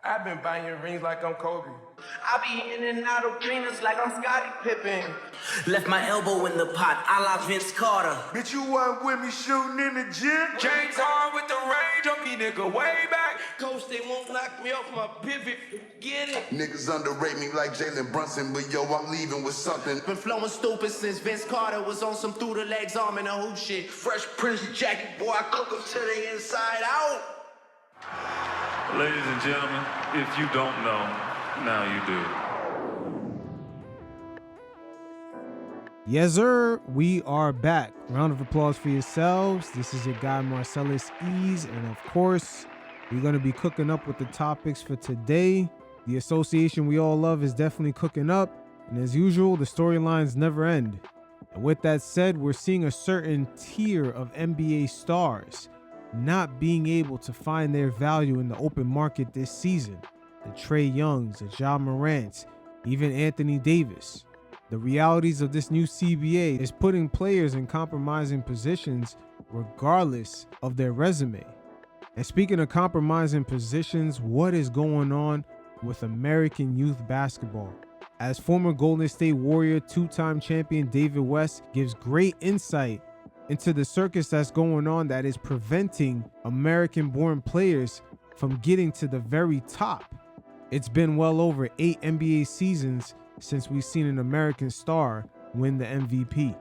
I've been buying rings like I'm Kobe. I be in and out of arenas like I'm Scottie Pippen. Left my elbow in the pot, a la Vince Carter. Bitch, you wasn't with me shooting in the gym? James Harden with the range on me, nigga, way back. Coach, they won't knock me off my pivot. Get it. Niggas underrate me like Jalen Brunson, but yo, I'm leaving with something. Been flowing stupid since Vince Carter was on some through the legs arm and a hoop shit. Fresh Prince jacket, boy, I cook them to the inside out. Ladies and gentlemen, if you don't know, now you do. Yes, sir. We are back. Round of applause for yourselves. This is your guy, Marcellus Ease. And of course, we're going to be cooking up with the topics for today. The association we all love is definitely cooking up. And as usual, the storylines never end. And with that said, we're seeing a certain tier of NBA stars not being able to find their value in the open market this season. The Trae Youngs, the Ja Morants, even Anthony Davis. The realities of this new CBA is putting players in compromising positions regardless of their resume. And speaking of compromising positions, what is going on with American youth basketball? As former Golden State Warrior, two-time champion David West gives great insight into the circus that's going on that is preventing American-born players from getting to the very top. It's been well over 8 NBA seasons since we've seen an American star win the MVP.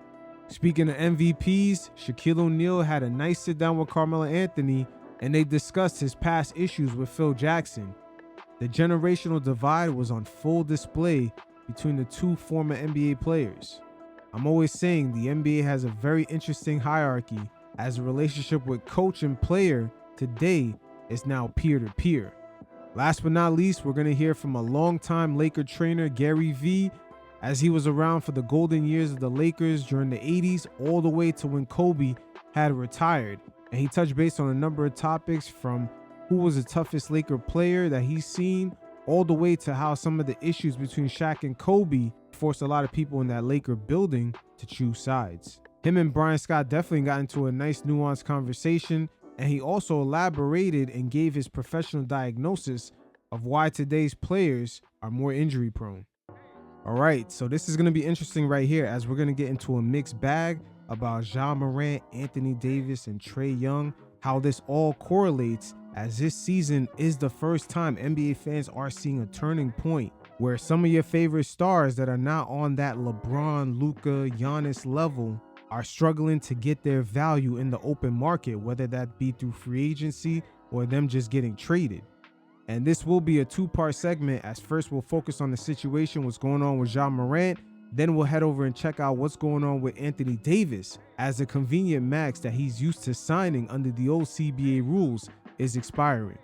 Speaking of MVPs, Shaquille O'Neal had a nice sit down with Carmelo Anthony and they discussed his past issues with Phill Jackson. The generational divide was on full display between the two former NBA players. I'm always saying the NBA has a very interesting hierarchy as the relationship with coach and player today is now peer-to-peer. Last but not least, we're going to hear from a longtime Laker trainer, Gary V, as he was around for the golden years of the Lakers during the 80s all the way to when Kobe had retired. And he touched base on a number of topics from who was the toughest Laker player that he's seen all the way to how some of the issues between Shaq and Kobe forced a lot of people in that Laker building to choose sides. Him and Brian Scott definitely got into a nice nuanced conversation, and he also elaborated and gave his professional diagnosis of why today's players are more injury prone. All right, so this is going to be interesting right here as we're going to get into a mixed bag about Ja Morant, Anthony Davis, and Trae Young, how this all correlates as this season is the first time NBA fans are seeing a turning point where some of your favorite stars that are not on that LeBron, Luka, Giannis level are struggling to get their value in the open market, whether that be through free agency or them just getting traded. And this will be a two-part segment, as first we'll focus on the situation, what's going on with Ja Morant, then we'll head over and check out what's going on with Anthony Davis as the convenient max that he's used to signing under the old CBA rules is expiring.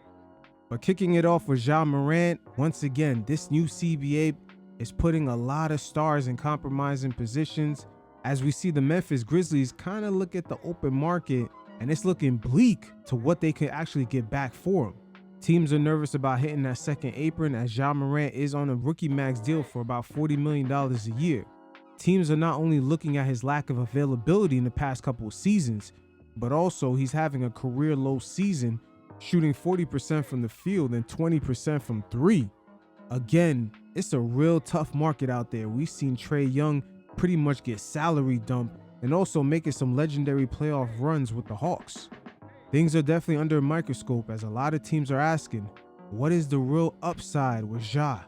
But kicking it off with Ja Morant, once again, this new CBA is putting a lot of stars in compromising positions as we see the Memphis Grizzlies kind of look at the open market and it's looking bleak to what they could actually get back for him. Teams are nervous about hitting that second apron as Ja Morant is on a rookie max deal for about $40 million a year. Teams are not only looking at his lack of availability in the past couple of seasons, but also he's having a career low season, shooting 40% from the field and 20% from three. Again, it's a real tough market out there. We've seen Trae Young pretty much get salary dumped and also making some legendary playoff runs with the Hawks. Things are definitely under a microscope as a lot of teams are asking, what is the real upside with Ja?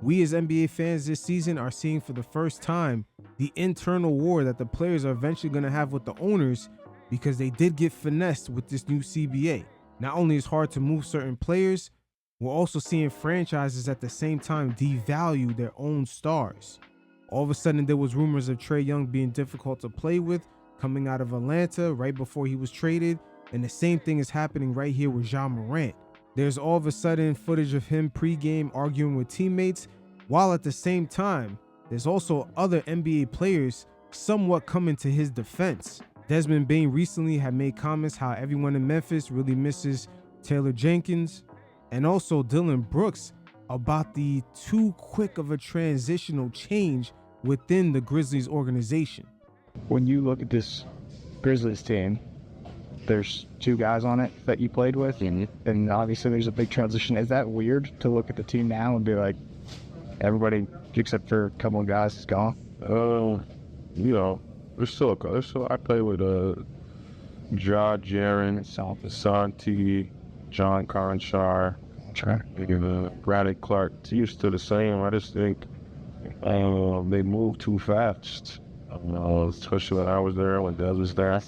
We as NBA fans this season are seeing for the first time the internal war that the players are eventually going to have with the owners because they did get finessed with this new CBA. Not only is it hard to move certain players, we're also seeing franchises at the same time devalue their own stars. All of a sudden, there was rumors of Trae Young being difficult to play with coming out of Atlanta right before he was traded, and the same thing is happening right here with Ja Morant. There's all of a sudden footage of him pregame arguing with teammates, while at the same time, there's also other NBA players somewhat coming to his defense. Desmond Bane recently had made comments how everyone in Memphis really misses Taylor Jenkins, and also Dylan Brooks about the too quick of a transitional change within the Grizzlies organization. When you look at this Grizzlies team, there's 2 guys on it that you played with, and obviously there's a big transition. Is that weird to look at the team now and be like, everybody except for a couple of guys is gone? You know, there's still I play with Ja Jaren, Asante, John Caronchar, Bradley Clark. It's still the same. I just think they move too fast. Especially when I was there, when Dez was there,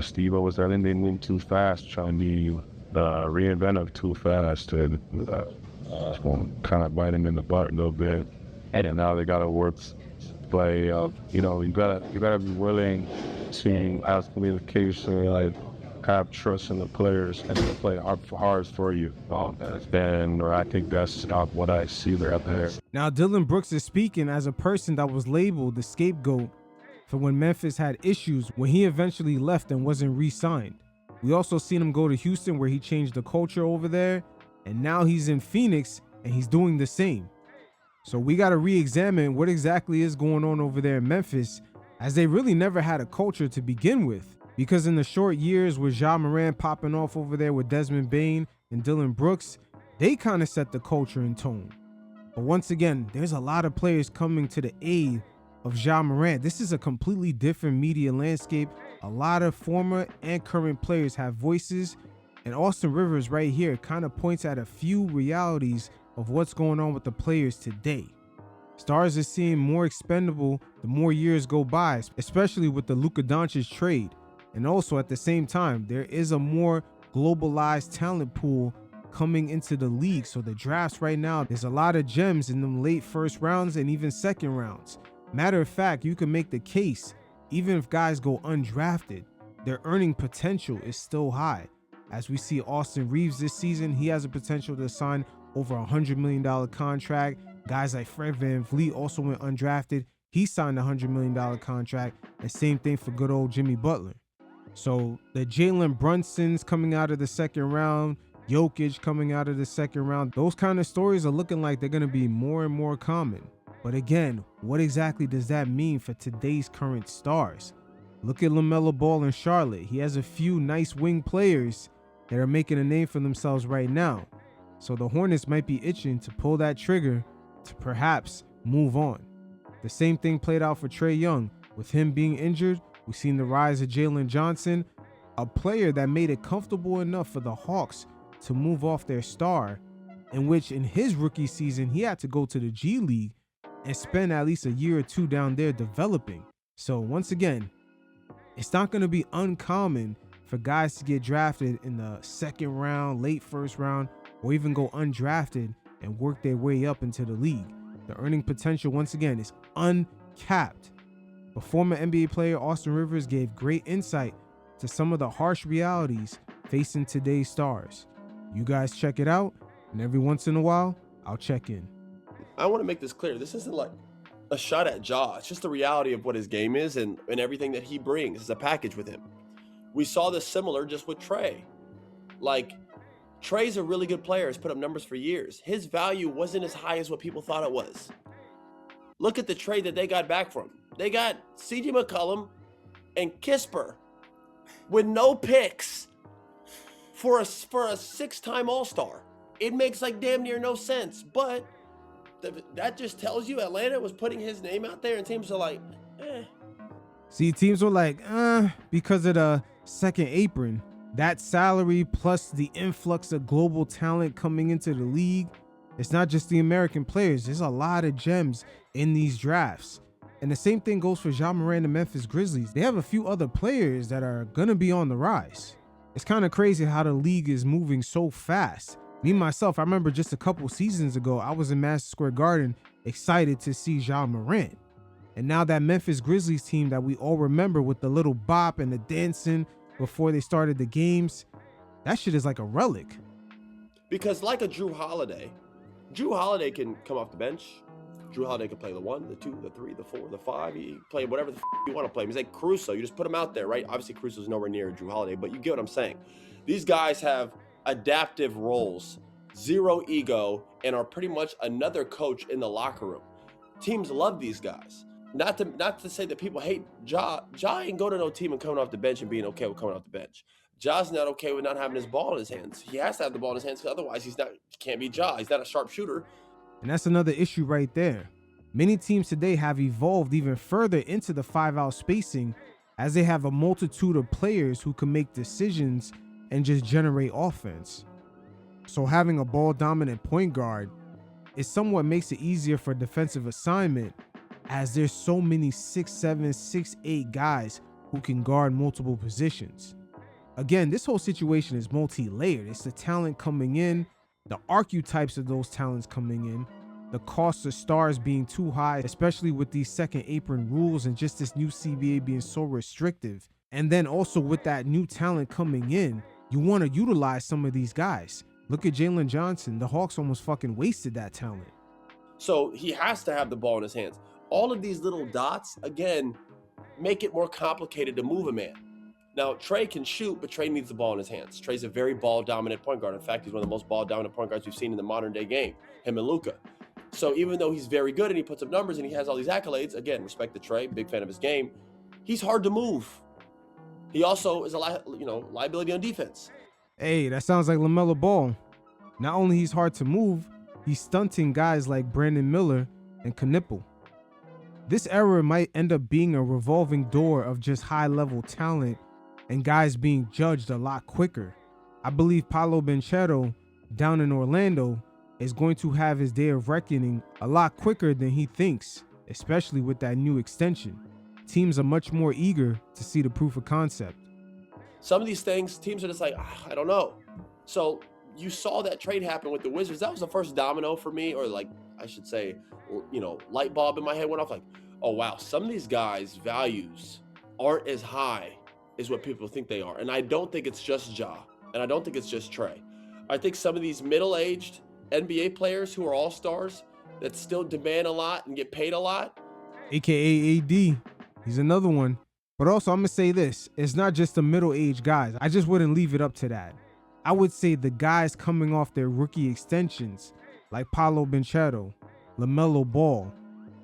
Steve was there. Then they moved too fast, trying to be reinventive too fast, and kind of biting in the butt a little bit. And now they gotta work. Play, you gotta be willing to, as communication, like have trust in the players and to play hard for you. And I think that's not what I see there out there. Now, Dillon Brooks is speaking as a person that was labeled the scapegoat for when Memphis had issues when he eventually left and wasn't re-signed. We also seen him go to Houston, where he changed the culture over there, and now he's in Phoenix and he's doing the same. So we got to re-examine what exactly is going on over there in Memphis, as they really never had a culture to begin with. Because in the short years with Ja Morant popping off over there with Desmond Bane and Dillon Brooks, they kind of set the culture and tone. But once again, there's a lot of players coming to the aid of Ja Morant. This is a completely different media landscape. A lot of former and current players have voices, and Austin Rivers right here kind of points at a few realities of what's going on with the players today. Stars are seeing more expendable the more years go by, especially with the Luka Doncic trade. And also at the same time, there is a more globalized talent pool coming into the league. So the drafts right now, there's a lot of gems in them late first rounds and even second rounds. Matter of fact, you can make the case, even if guys go undrafted, their earning potential is still high. As we see Austin Reeves this season, he has a potential to sign over $100 million contract. Guys like Fred VanVleet also went undrafted. He signed a $100 million contract. And same thing for good old Jimmy Butler. So the Jalen Brunsons coming out of the second round, Jokic coming out of the second round, those kind of stories are looking like they're going to be more and more common. But again, what exactly does that mean for today's current stars? Look at LaMelo Ball in Charlotte. He has a few nice wing players that are making a name for themselves right now. So the Hornets might be itching to pull that trigger to perhaps move on. The same thing played out for Trae Young. With him being injured, we've seen the rise of Jalen Johnson, a player that made it comfortable enough for the Hawks to move off their star, in which in his rookie season, he had to go to the G League and spend at least a year or two down there developing. So once again, it's not going to be uncommon for guys to get drafted in the second round, late first round, or even go undrafted and work their way up into the league. The earning potential, once again, is uncapped. But former NBA player Austin Rivers gave great insight to some of the harsh realities facing today's stars. You guys check it out, and every once in a while, I'll check in. I want to make this clear. This isn't like a shot at Ja. It's just the reality of what his game is and everything that he brings as a package with him. We saw this similar just with Trae. Like, Trae's a really good player. He's put up numbers for years. His value wasn't as high as what people thought it was. Look at the trade that they got back from. They got C.J. McCollum and Kisper with no picks for a six-time All-Star. It makes like damn near no sense, but that just tells you Atlanta was putting his name out there and teams are like, eh. See, teams were like, because of the second apron. That salary plus the influx of global talent coming into the league. It's not just the American players. There's a lot of gems in these drafts. And the same thing goes for Ja Morant and Memphis Grizzlies. They have a few other players that are going to be on the rise. It's kind of crazy how the league is moving so fast. Me, myself, I remember just a couple seasons ago, I was in Madison Square Garden excited to see Ja Morant. And now that Memphis Grizzlies team that we all remember with the little bop and the dancing before they started the games, that shit is like a relic. Because like a Drew Holiday can come off the bench. Drew Holiday can play the 1, the 2, the 3, the 4, the 5. He play whatever the you want to play. He's like Caruso. You just put him out there, right? Obviously, Caruso's nowhere near Drew Holiday, but you get what I'm saying. These guys have adaptive roles, zero ego, and are pretty much another coach in the locker room. Teams love these guys. Not to say that people hate Ja. Ja ain't go to no team and coming off the bench and being okay with coming off the bench. Ja's not okay with not having his ball in his hands. He has to have the ball in his hands, because otherwise he can't be Ja. He's not a sharp shooter. And that's another issue right there. Many teams today have evolved even further into the 5-out spacing, as they have a multitude of players who can make decisions and just generate offense. So having a ball dominant point guard is somewhat makes it easier for defensive assignment, as there's so many 6'7", 6'8" guys who can guard multiple positions. Again, this whole situation is multi-layered. It's the talent coming in, the archetypes of those talents coming in, the cost of stars being too high, especially with these second apron rules and just this new CBA being so restrictive. And then also with that new talent coming in, you want to utilize some of these guys. Look at Jalen Johnson. The Hawks almost fucking wasted that talent. So he has to have the ball in his hands. All of these little dots, again, make it more complicated to move a man. Now, Trae can shoot, but Trae needs the ball in his hands. Trae's a very ball-dominant point guard. In fact, he's one of the most ball-dominant point guards we've seen in the modern-day game, him and Luka. So even though he's very good and he puts up numbers and he has all these accolades, again, respect to Trae, big fan of his game, he's hard to move. He also is a liability on defense. Hey, that sounds like LaMelo Ball. Not only he's hard to move, he's stunting guys like Brandon Miller and Knipple. This era might end up being a revolving door of just high-level talent and guys being judged a lot quicker. I believe Paolo Banchero down in Orlando is going to have his day of reckoning a lot quicker than he thinks, especially with that new extension. Teams are much more eager to see the proof of concept. Some of these things, teams are just like, I don't know. So you saw that trade happen with the Wizards. That was the first domino for me, or like I should say, light bulb in my head went off like, oh wow, some of these guys' values aren't as high as what people think they are. And I don't think it's just Ja, and I don't think it's just Trae. I think some of these middle-aged NBA players who are all-stars that still demand a lot and get paid a lot. AKA AD, he's another one. But also, I'm gonna say this, it's not just the middle-aged guys. I just wouldn't leave it up to that. I would say the guys coming off their rookie extensions, like Paolo Banchero, LaMelo Ball.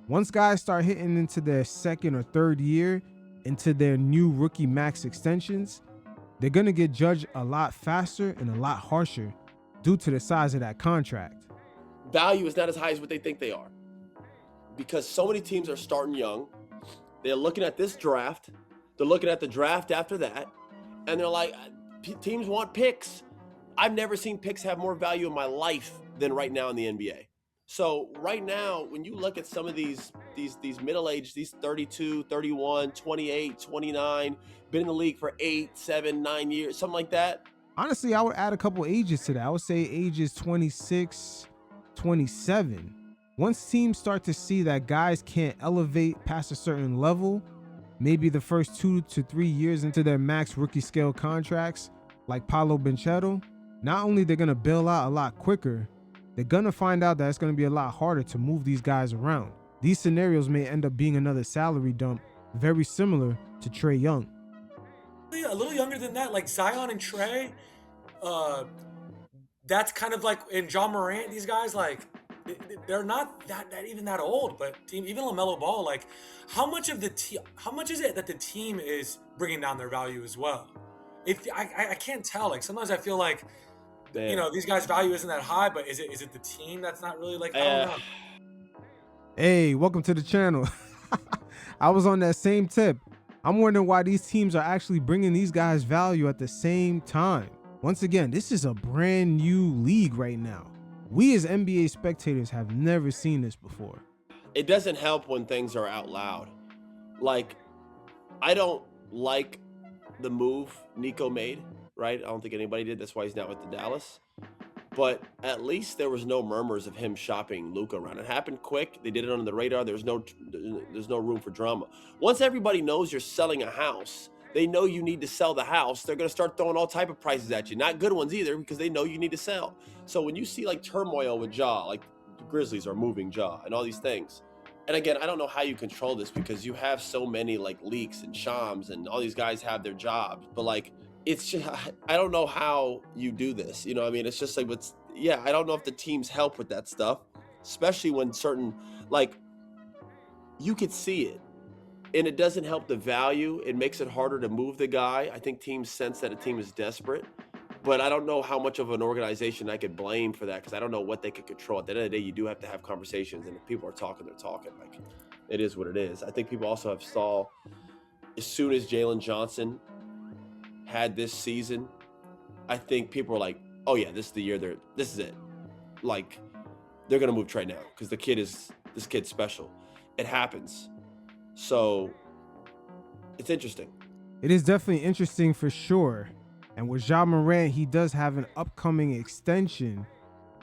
Once guys start hitting into their second or third year, into their new rookie max extensions, they're gonna get judged a lot faster and a lot harsher due to the size of that contract. Value is not as high as what they think they are, because so many teams are starting young. They're looking at this draft, they're looking at the draft after that, and they're like, teams want picks. I've never seen picks have more value in my life than right now in the NBA. So right now, when you look at some of these middle-aged, these 32, 31, 28, 29, been in the league for 8, 7, 9 years, something like that. Honestly, I would add a couple ages to that. I would say ages 26, 27. Once teams start to see that guys can't elevate past a certain level, maybe the first 2 to 3 years into their max rookie scale contracts, like Paolo Banchero, not only they're gonna bail out a lot quicker, they're gonna find out that it's gonna be a lot harder to move these guys around. These scenarios may end up being another salary dump, very similar to Trae Young. A little younger than that, like Zion and Trae, that's kind of like in John Morant, these guys, like they're not that even that old, but even LaMelo Ball, like how much is it that the team is bringing down their value as well? I can't tell. Like sometimes I feel like these guys' value isn't that high, but is it the team that's not really like? I don't know. Hey, welcome to the channel. I was on that same tip. I'm wondering why these teams are actually bringing these guys value at the same time. Once again, this is a brand new league right now. We as NBA spectators have never seen this before. It doesn't help when things are out loud. Like, I don't like the move Nico made, right? I don't think anybody did. That's why he's not with the Dallas. But at least there was no murmurs of him shopping Luka around. It happened quick. They did it under the radar. There's no room for drama. Once everybody knows you're selling a house, they know you need to sell the house. They're going to start throwing all type of prices at you. Not good ones either, because they know you need to sell. So when you see like turmoil with Ja, like the Grizzlies are moving Ja and all these things. And again, I don't know how you control this, because you have so many like leaks and Shams and all these guys have their jobs. But like, it's just, I don't know how you do this. You know what I mean? It's just like, I don't know if the teams help with that stuff, especially when certain, like, you could see it. and it doesn't help the value. It makes it harder to move the guy. I think teams sense that a team is desperate, but I don't know how much of an organization I could blame for that because I don't know what they could control. At the end of the day, you do have to have conversations, and if people are talking, they're talking. Like, it is what it is. I think people also have saw as soon as Jalen Johnson had this season, I think people were like, oh yeah, this is the year this is it. Like, they're gonna move Trae now because this kid's special. It happens. So it's interesting. It is definitely interesting for sure. And with Ja Morant, he does have an upcoming extension.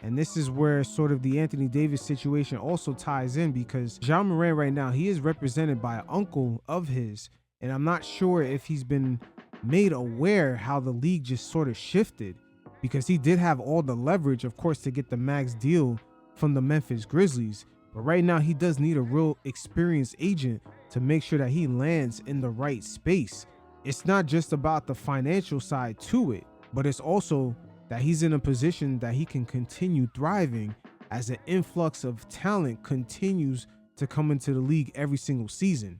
And this is where sort of the Anthony Davis situation also ties in, because Ja Morant right now, he is represented by an uncle of his. And I'm not sure if he's been made aware how the league just sort of shifted, because he did have all the leverage, of course, to get the max deal from the Memphis Grizzlies. But right now he does need a real experienced agent to make sure that he lands in the right space. It's not just about the financial side to it, but it's also that he's in a position that he can continue thriving as an influx of talent continues to come into the league every single season.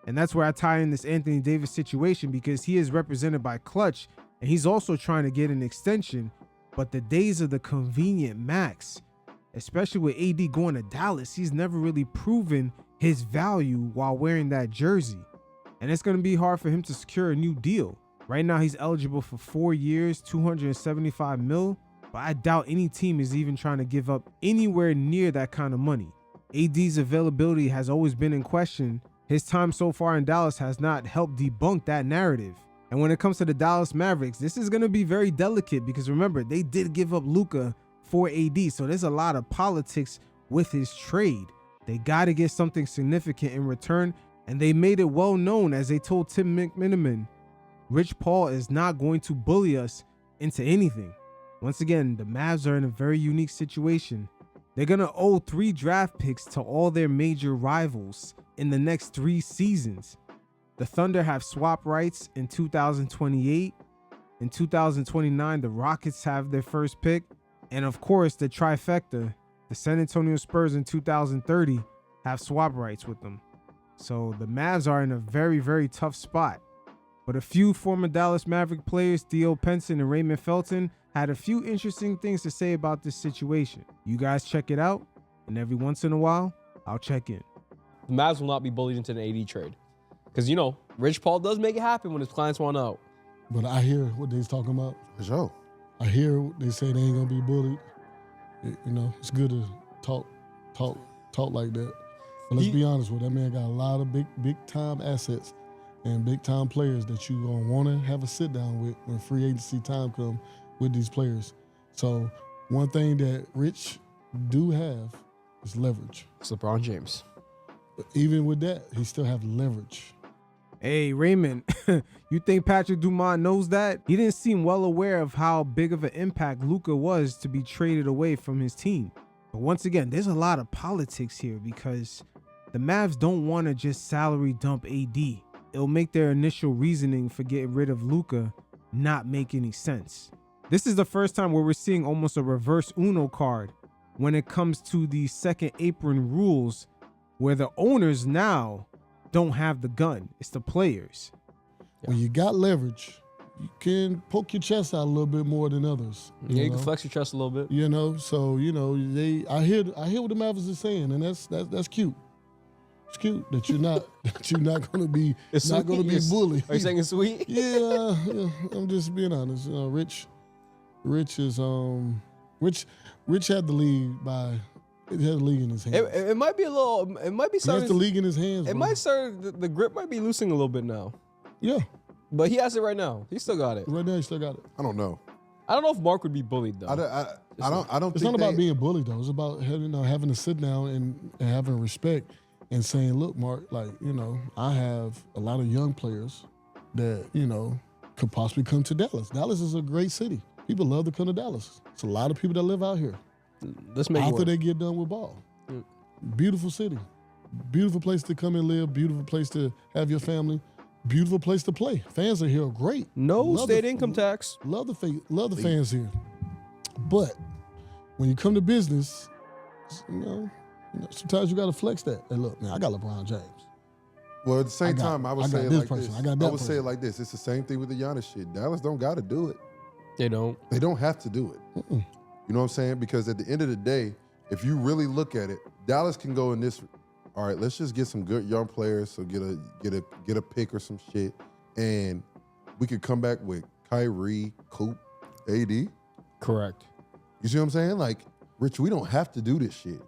And that's where I tie in this Anthony Davis situation, because he is represented by Clutch and he's also trying to get an extension. But the days of the convenient max, especially with AD going to Dallas, he's never really proven his value while wearing that jersey. And it's going to be hard for him to secure a new deal. Right now, he's eligible for 4 years, $275 million, but I doubt any team is even trying to give up anywhere near that kind of money. AD's availability has always been in question. His time so far in Dallas has not helped debunk that narrative. And when it comes to the Dallas Mavericks, this is going to be very delicate, because remember, they did give up Luka for AD, so there's a lot of politics with his trade. They got to get something significant in return, and they made it well known, as they told Tim McMiniman, Rich Paul is not going to bully us into anything. Once again, the Mavs are in a very unique situation. They're going to owe 3 draft picks to all their major rivals in the next 3 seasons. The Thunder have swap rights in 2028. In 2029, the Rockets have their first pick. And of course, the trifecta, the San Antonio Spurs in 2030, have swap rights with them. So the Mavs are in a very, very tough spot. But a few former Dallas Maverick players, Theo Penson and Raymond Felton, had a few interesting things to say about this situation. You guys check it out, and every once in a while, I'll check in. The Mavs will not be bullied into an AD trade. Because, you know, Rich Paul does make it happen when his clients want out. But I hear what they's talking about. For sure. I hear they say they ain't going to be bullied. You know, it's good to talk like that. But let's be honest with that man got a lot of big time assets and big time players that you gonna want to have a sit down with when free agency time come with these players. So one thing that Rich do have is leverage. It's LeBron James. But even with that, he still have leverage. Hey, Raymond, you think Patrick Dumont knows that? He didn't seem well aware of how big of an impact Luka was to be traded away from his team. But once again, there's a lot of politics here, because the Mavs don't want to just salary dump AD. It'll make their initial reasoning for getting rid of Luka not make any sense. This is the first time where we're seeing almost a reverse Uno card when it comes to the second apron rules, where the owners now don't have the gun. It's the players. When you got leverage, you can poke your chest out a little bit more than others. You can flex your chest a little bit. You know, so I hear what the Mavericks are saying, and that's cute. It's cute that you're not gonna be bullied. Are you saying it's sweet? Yeah, I'm just being honest. You know, Rich is Rich had the league by. It had the league in his hands. It might be a little. It might be starting. He has the league in his hands. It might start. The grip might be loosening a little bit now. Yeah, but he has it right now. He still got it. Right now, he still got it. I don't know. I don't know if Mark would be bullied though. I don't. It's not about being bullied though. It's about having to sit down and having respect and saying, look, Mark, like I have a lot of young players that could possibly come to Dallas. Dallas is a great city. People love to come to Dallas. It's a lot of people that live out here. Let's make after they get done with ball. Beautiful city. Beautiful place to come and live. Beautiful place to have your family. Beautiful place to play. Fans are here great. No state income tax. Love the fans here. But when you come to business, sometimes you got to flex that. Hey, look, man, I got LeBron James. Well, at the same time, I would say it like this. I would say it like this. It's the same thing with the Giannis shit. Dallas don't got to do it. They don't. They don't have to do it. You know what I'm saying? Because at the end of the day, if you really look at it, Dallas can go in this. All right, let's just get some good young players. So get a pick or some shit, and we could come back with Kyrie, Coop, AD. Correct. You see what I'm saying? Like, Rich, we don't have to do this shit.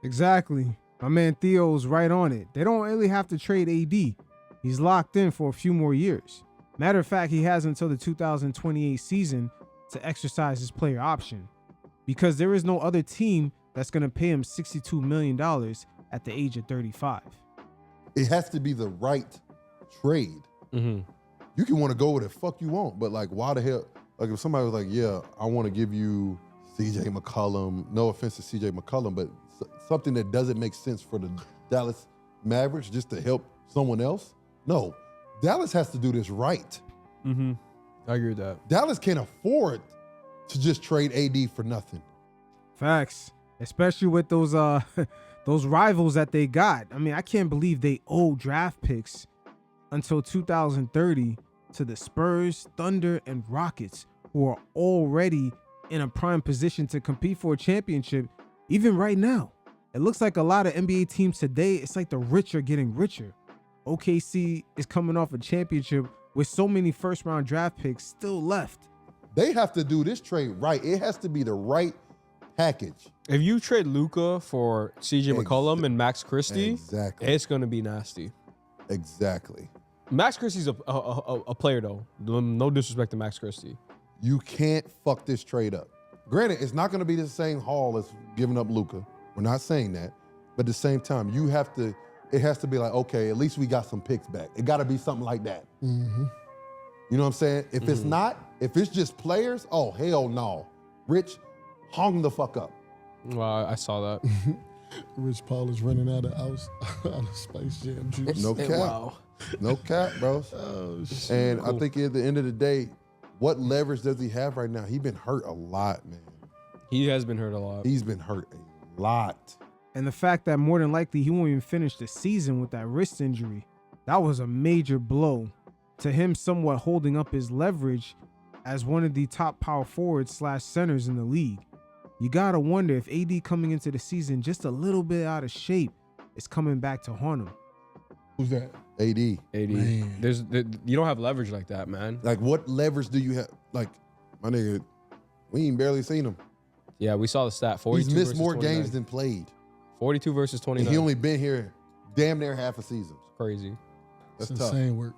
Exactly. My man Theo's right on it. They don't really have to trade AD. He's locked in for a few more years. Matter of fact, he has until the 2028 season to exercise his player option, because there is no other team that's going to pay him $62 million at the age of 35. It has to be the right trade. Mm-hmm. You can want to go with it, fuck you want, but like, why the hell? Like, if somebody was like, yeah, I want to give you CJ McCollum, no offense to CJ McCollum, but something that doesn't make sense for the Dallas Mavericks just to help someone else. No, Dallas has to do this right. Mm-hmm. I agree with that. Dallas can't afford to just trade AD for nothing. Facts, especially with those those rivals that they got. I mean, I can't believe they owe draft picks until 2030 to the Spurs, Thunder, and Rockets, who are already in a prime position to compete for a championship. Even right now, it looks like a lot of NBA teams today, it's like the rich are getting richer. OKC is coming off a championship with so many first-round draft picks still left. They have to do this trade right. It has to be the right package. If you trade Luka for CJ McCollum and Max Christie, it's going to be nasty. Exactly. Max Christie's a player, though. No disrespect to Max Christie. You can't fuck this trade up. Granted, it's not going to be the same haul as giving up Luka. We're not saying that. But at the same time, it has to be like, okay, at least we got some picks back. It got to be something like that. Mm-hmm. You know what I'm saying? If it's not, if it's just players, oh, hell no. Rich, hung the fuck up. Well, I saw that. Rich Paul is running out of Space Jam juice. No cap. Wow. No cap, bro. Oh, shit. And I think at the end of the day, what leverage does he have right now? He's been hurt a lot, man. He has been hurt a lot. He's been hurt a lot. And the fact that more than likely he won't even finish the season with that wrist injury, that was a major blow to him, somewhat holding up his leverage as one of the top power forwards / centers in the league. You gotta wonder if AD coming into the season just a little bit out of shape is coming back to haunt him. Who's that? AD. You don't have leverage like that, man. Like, what leverage do you have? Like, my nigga, we ain't barely seen him. Yeah, we saw the stat. 42 He's missed versus more 29. games than played. 42 versus 29. And he only been here damn near half a season. Crazy. That's It's tough. insane work.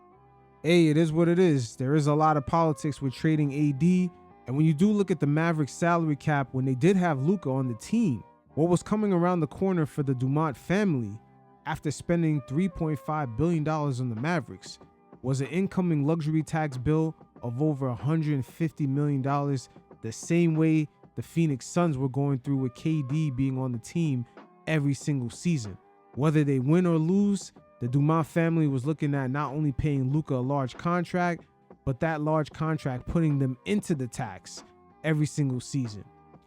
Hey, it is what it is. There is a lot of politics with trading AD. And when you do look at the Mavericks salary cap, when they did have Luka on the team, what was coming around the corner for the Dumont family after spending $3.5 billion on the Mavericks was an incoming luxury tax bill of over $150 million, the same way the Phoenix Suns were going through with KD being on the team every single season. Whether they win or lose, the Dumont family was looking at not only paying Luka a large contract, but that large contract putting them into the tax every single season.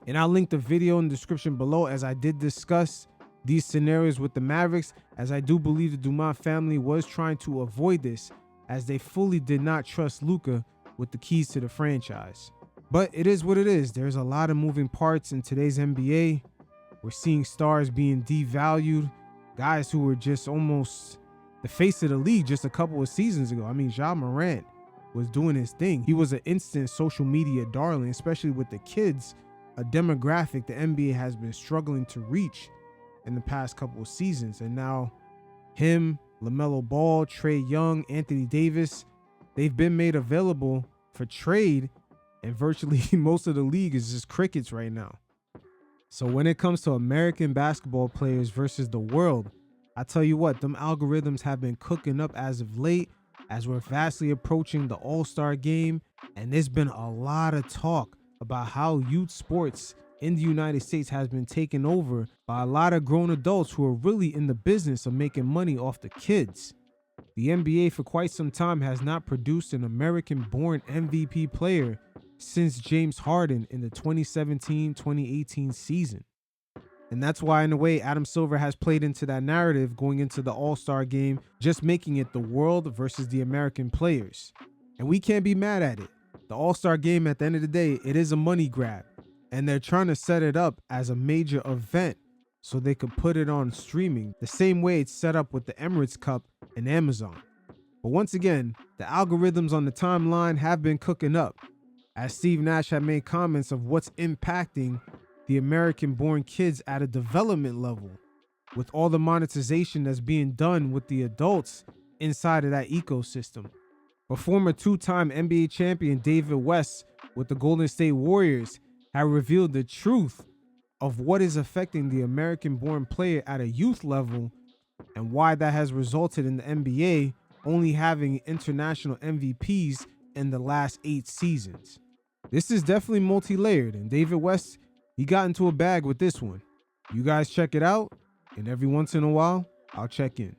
And I'll link the video in the description below, as I did discuss these scenarios with the Mavericks, as I do believe the Dumont family was trying to avoid this, as they fully did not trust Luka with the keys to the franchise. But it is what it is. There's a lot of moving parts in today's NBA. We're seeing stars being devalued, guys who were just almost the face of the league just a couple of seasons ago. I mean, Ja Morant was doing his thing. He was an instant social media darling, especially with the kids, a demographic the NBA has been struggling to reach in the past couple of seasons. And now him, LaMelo Ball, Trae Young, Anthony Davis, they've been made available for trade, and virtually most of the league is just crickets right now. So when it comes to American basketball players versus the world, I tell you what, them algorithms have been cooking up as of late, as we're vastly approaching the All-Star game, and there's been a lot of talk about how youth sports in the United States has been taken over by a lot of grown adults who are really in the business of making money off the kids. The NBA for quite some time has not produced an American-born MVP player since James Harden in the 2017-2018 season. And that's why, in a way, Adam Silver has played into that narrative going into the All-Star game, just making it the world versus the American players. And we can't be mad at it. The All-Star game, at the end of the day, it is a money grab. And they're trying to set it up as a major event so they could put it on streaming, the same way it's set up with the Emirates Cup and Amazon. But once again, the algorithms on the timeline have been cooking up, as Steve Nash had made comments of what's impacting the American-born kids at a development level, with all the monetization that's being done with the adults inside of that ecosystem. But former two-time NBA champion David West with the Golden State Warriors had revealed the truth of what is affecting the American-born player at a youth level and why that has resulted in the NBA only having international MVPs in the last 8 seasons. This is definitely multi-layered, and David West, he got into a bag with this one. You guys check it out, and every once in a while, I'll check in.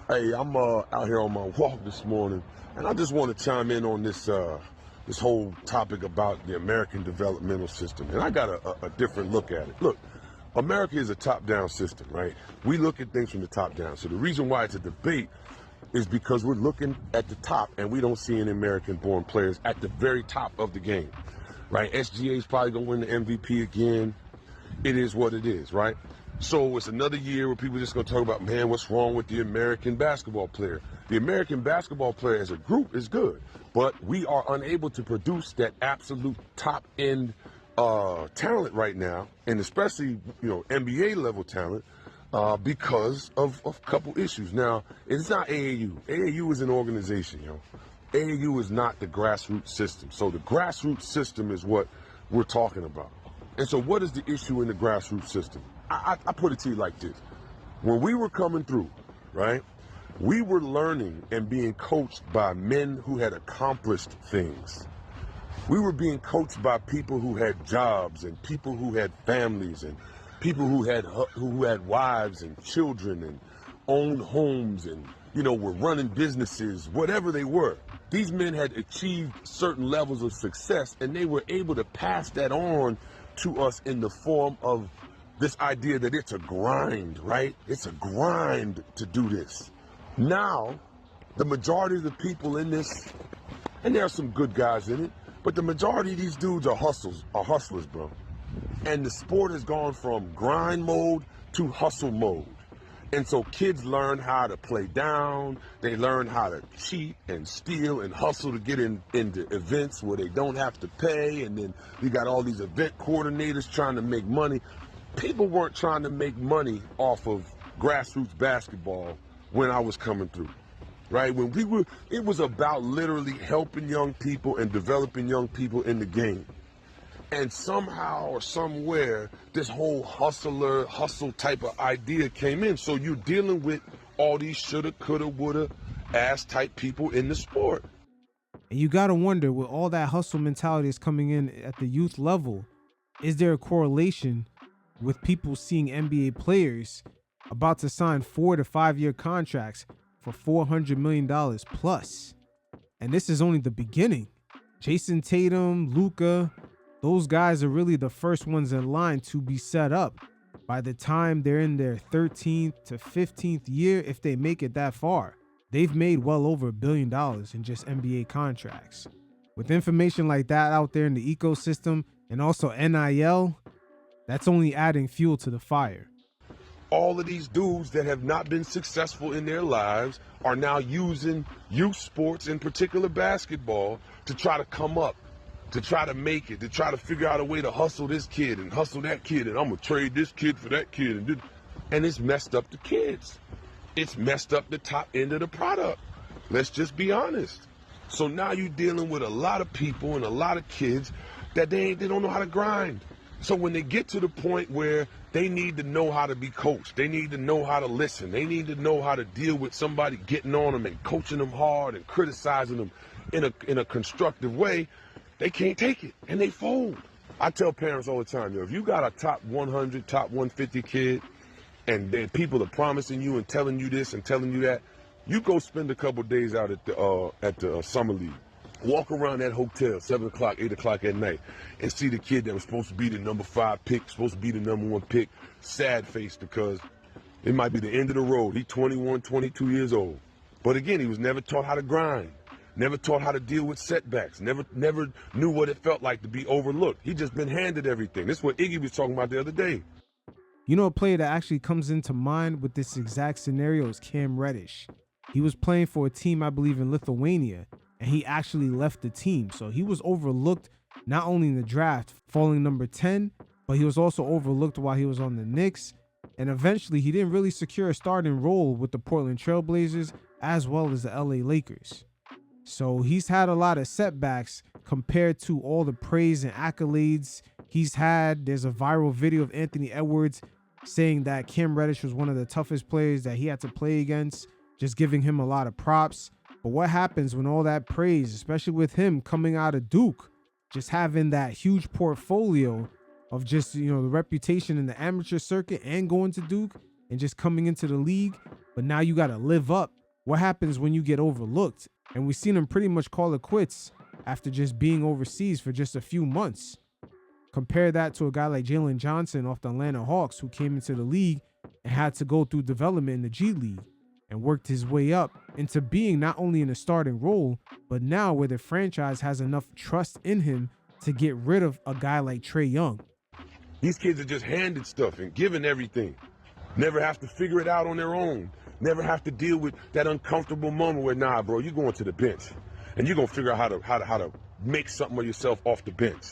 Hey, I'm out here on my walk this morning, and I just want to chime in on this this whole topic about the American developmental system, and I got a different look at it. Look, America is a top-down system, right? We look at things from the top down. So the reason why it's a debate is because we're looking at the top, and we don't see any American-born players at the very top of the game, right? SGA is probably going to win the MVP again. It is what it is, right? So it's another year where people are just going to talk about, man, what's wrong with the American basketball player? The American basketball player as a group is good, but we are unable to produce that absolute top-end talent right now, and especially, NBA level talent, because of a couple issues. Now, it's not AAU. AAU is an organization, AAU is not the grassroots system. So the grassroots system is what we're talking about. And so what is the issue in the grassroots system? I put it to you like this. When we were coming through, right, we were learning and being coached by men who had accomplished things. We were being coached by people who had jobs and people who had families and people who had wives and children and owned homes and, were running businesses, whatever they were. These men had achieved certain levels of success, and they were able to pass that on to us in the form of this idea that it's a grind, right? It's a grind to do this. Now, the majority of the people in this, and there are some good guys in it, but the majority of these dudes are hustlers, bro. And the sport has gone from grind mode to hustle mode. And so kids learn how to play down, they learn how to cheat and steal and hustle to get into events where they don't have to pay, and then you got all these event coordinators trying to make money. People weren't trying to make money off of grassroots basketball when I was coming through, right? It was about literally helping young people and developing young people in the game. And somehow or somewhere, this whole hustle type of idea came in. So you're dealing with all these shoulda, coulda, woulda ass type people in the sport. And you got to wonder, with all that hustle mentality is coming in at the youth level, is there a correlation with people seeing NBA players about to sign 4 to 5 year contracts for $400 million plus? And this is only the beginning. Jason Tatum, Luka, those guys are really the first ones in line to be set up by the time they're in their 13th to 15th year, if they make it that far. They've made well over $1 billion in just NBA contracts. With information like that out there in the ecosystem, and also NIL, that's only adding fuel to the fire. All of these dudes that have not been successful in their lives are now using youth sports, in particular basketball, to try to come up, to try to make it, to try to figure out a way to hustle this kid and hustle that kid, and I'm gonna trade this kid for that kid, and it's messed up the kids. It's messed up the top end of the product. Let's just be honest. So now you're dealing with a lot of people and a lot of kids that they don't know how to grind. So when they get to the point where they need to know how to be coached, they need to know how to listen, they need to know how to deal with somebody getting on them and coaching them hard and criticizing them in a constructive way, they can't take it and they fold. I tell parents all the time, if you got a top 100, top 150 kid, and people are promising you and telling you this and telling you that, you go spend a couple days out at the summer league. Walk around that hotel 7 o'clock, 8 o'clock at night and see the kid that was supposed to be the number 5 pick, supposed to be the number 1 pick, sad face because it might be the end of the road. He's 21, 22 years old. But again, he was never taught how to grind, never taught how to deal with setbacks, never knew what it felt like to be overlooked. He just been handed everything. This is what Iggy was talking about the other day. You know, a player that actually comes into mind with this exact scenario is Cam Reddish. He was playing for a team, I believe, in Lithuania, and he actually left the team. So he was overlooked not only in the draft, falling number 10, but he was also overlooked while he was on the Knicks. And eventually he didn't really secure a starting role with the Portland Trailblazers as well as the LA Lakers. So he's had a lot of setbacks compared to all the praise and accolades he's had. There's a viral video of Anthony Edwards saying that Cam Reddish was one of the toughest players that he had to play against, just giving him a lot of props. But what happens when all that praise, especially with him coming out of Duke, just having that huge portfolio of just, you know, the reputation in the amateur circuit and going to Duke and just coming into the league, but now you got to live up. What happens when you get overlooked? And we've seen him pretty much call it quits after just being overseas for just a few months. Compare that to a guy like Jalen Johnson off the Atlanta Hawks, who came into the league and had to go through development in the G League and worked his way up into being not only in a starting role, but now where the franchise has enough trust in him to get rid of a guy like Trae Young. These kids are just handed stuff and given everything. Never have to figure it out on their own. Never have to deal with that uncomfortable moment where, nah, bro, you're going to the bench and you're going to figure out how to make something of yourself off the bench.